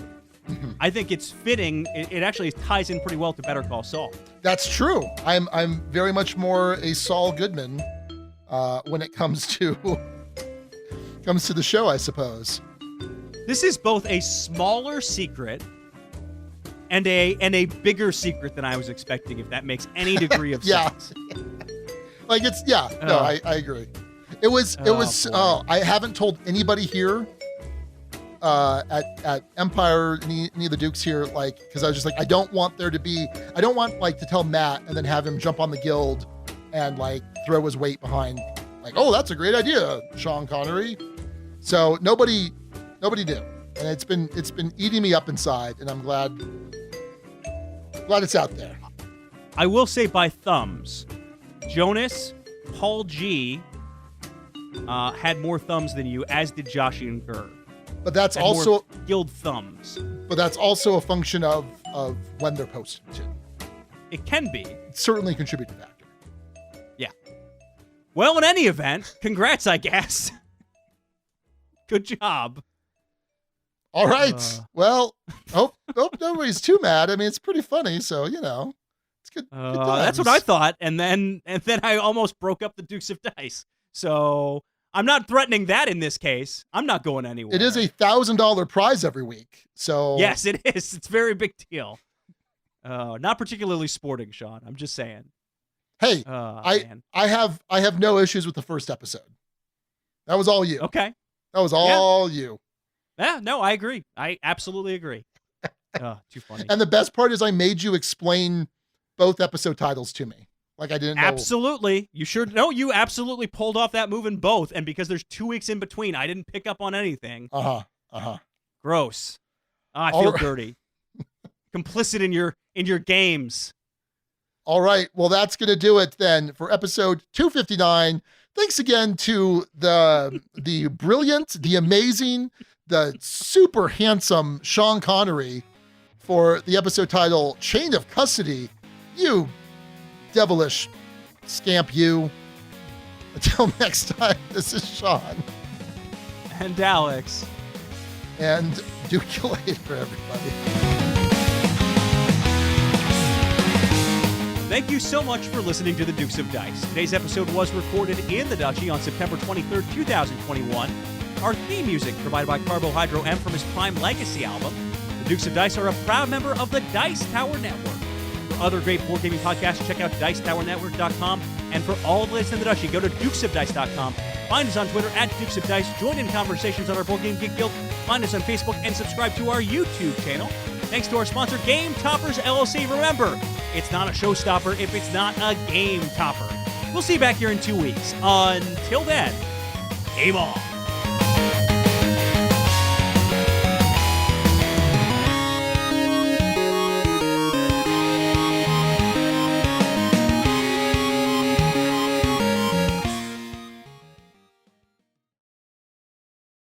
I think it's fitting. It actually ties in pretty well to Better Call Saul. That's true. I'm very much more a Saul Goodman when it comes to the show, I suppose. This is both a smaller secret and a bigger secret than I was expecting, if that makes any degree of sense. Like it's I agree. It was I haven't told anybody here at Empire, any of the Dukes here, like, because I was just like, I don't want to tell Matt and then have him jump on the guild and like throw his weight behind, like, oh, that's a great idea, Sean Connery. So nobody did, and it's been eating me up inside, and I'm glad it's out there. I will say by thumbs, Jonas, Paul G had more thumbs than you, as did Joshi and Gurr. But that's Had also more guild thumbs. But that's also a function of when they're posted too. It can be. It's certainly a contributing factor. Yeah. Well, in any event, congrats, I guess. Good job. All right. Well, hope nobody's too mad. I mean, it's pretty funny, so it's good. Good That's what I thought, and then I almost broke up the Dukes of Dice. So I'm not threatening that in this case. I'm not going anywhere. It is a $1,000 prize every week. So yes, it is. It's a very big deal. Not particularly sporting, Sean. I'm just saying. Hey, man. I have no issues with the first episode. That was all you. Okay. That was all you. Yeah, no, I agree. I absolutely agree. Too funny. And the best part is I made you explain both episode titles to me. Like I didn't know. Absolutely. You sure? No, you absolutely pulled off that move in both. And because there's 2 weeks in between, I didn't pick up on anything. Gross. I feel dirty. Complicit in your games. All right. Well, that's going to do it then for episode 259. Thanks again to the brilliant, the amazing, the super handsome Sean Connery for the episode title, Chain of Custody. You devilish scamp, you. Until next time, this is Sean. And Alex. And Duke you later, everybody. Thank you so much for listening to the Dukes of Dice. Today's episode was recorded in the Duchy on September 23rd, 2021. Our theme music provided by Carbohydro M from his Prime Legacy album. The Dukes of Dice are a proud member of the Dice Tower Network. For other great board gaming podcasts, check out DicetowerNetwork.com. And for all the latest in the Duchy, go to DukesOfDice.com. Find us on Twitter at Dukes of Dice. Join in conversations on our Board Game Geek Guild. Find us on Facebook and subscribe to our YouTube channel. Thanks to our sponsor, Game Toppers LLC. Remember, it's not a showstopper if it's not a game topper. We'll see you back here in 2 weeks. Until then, game on.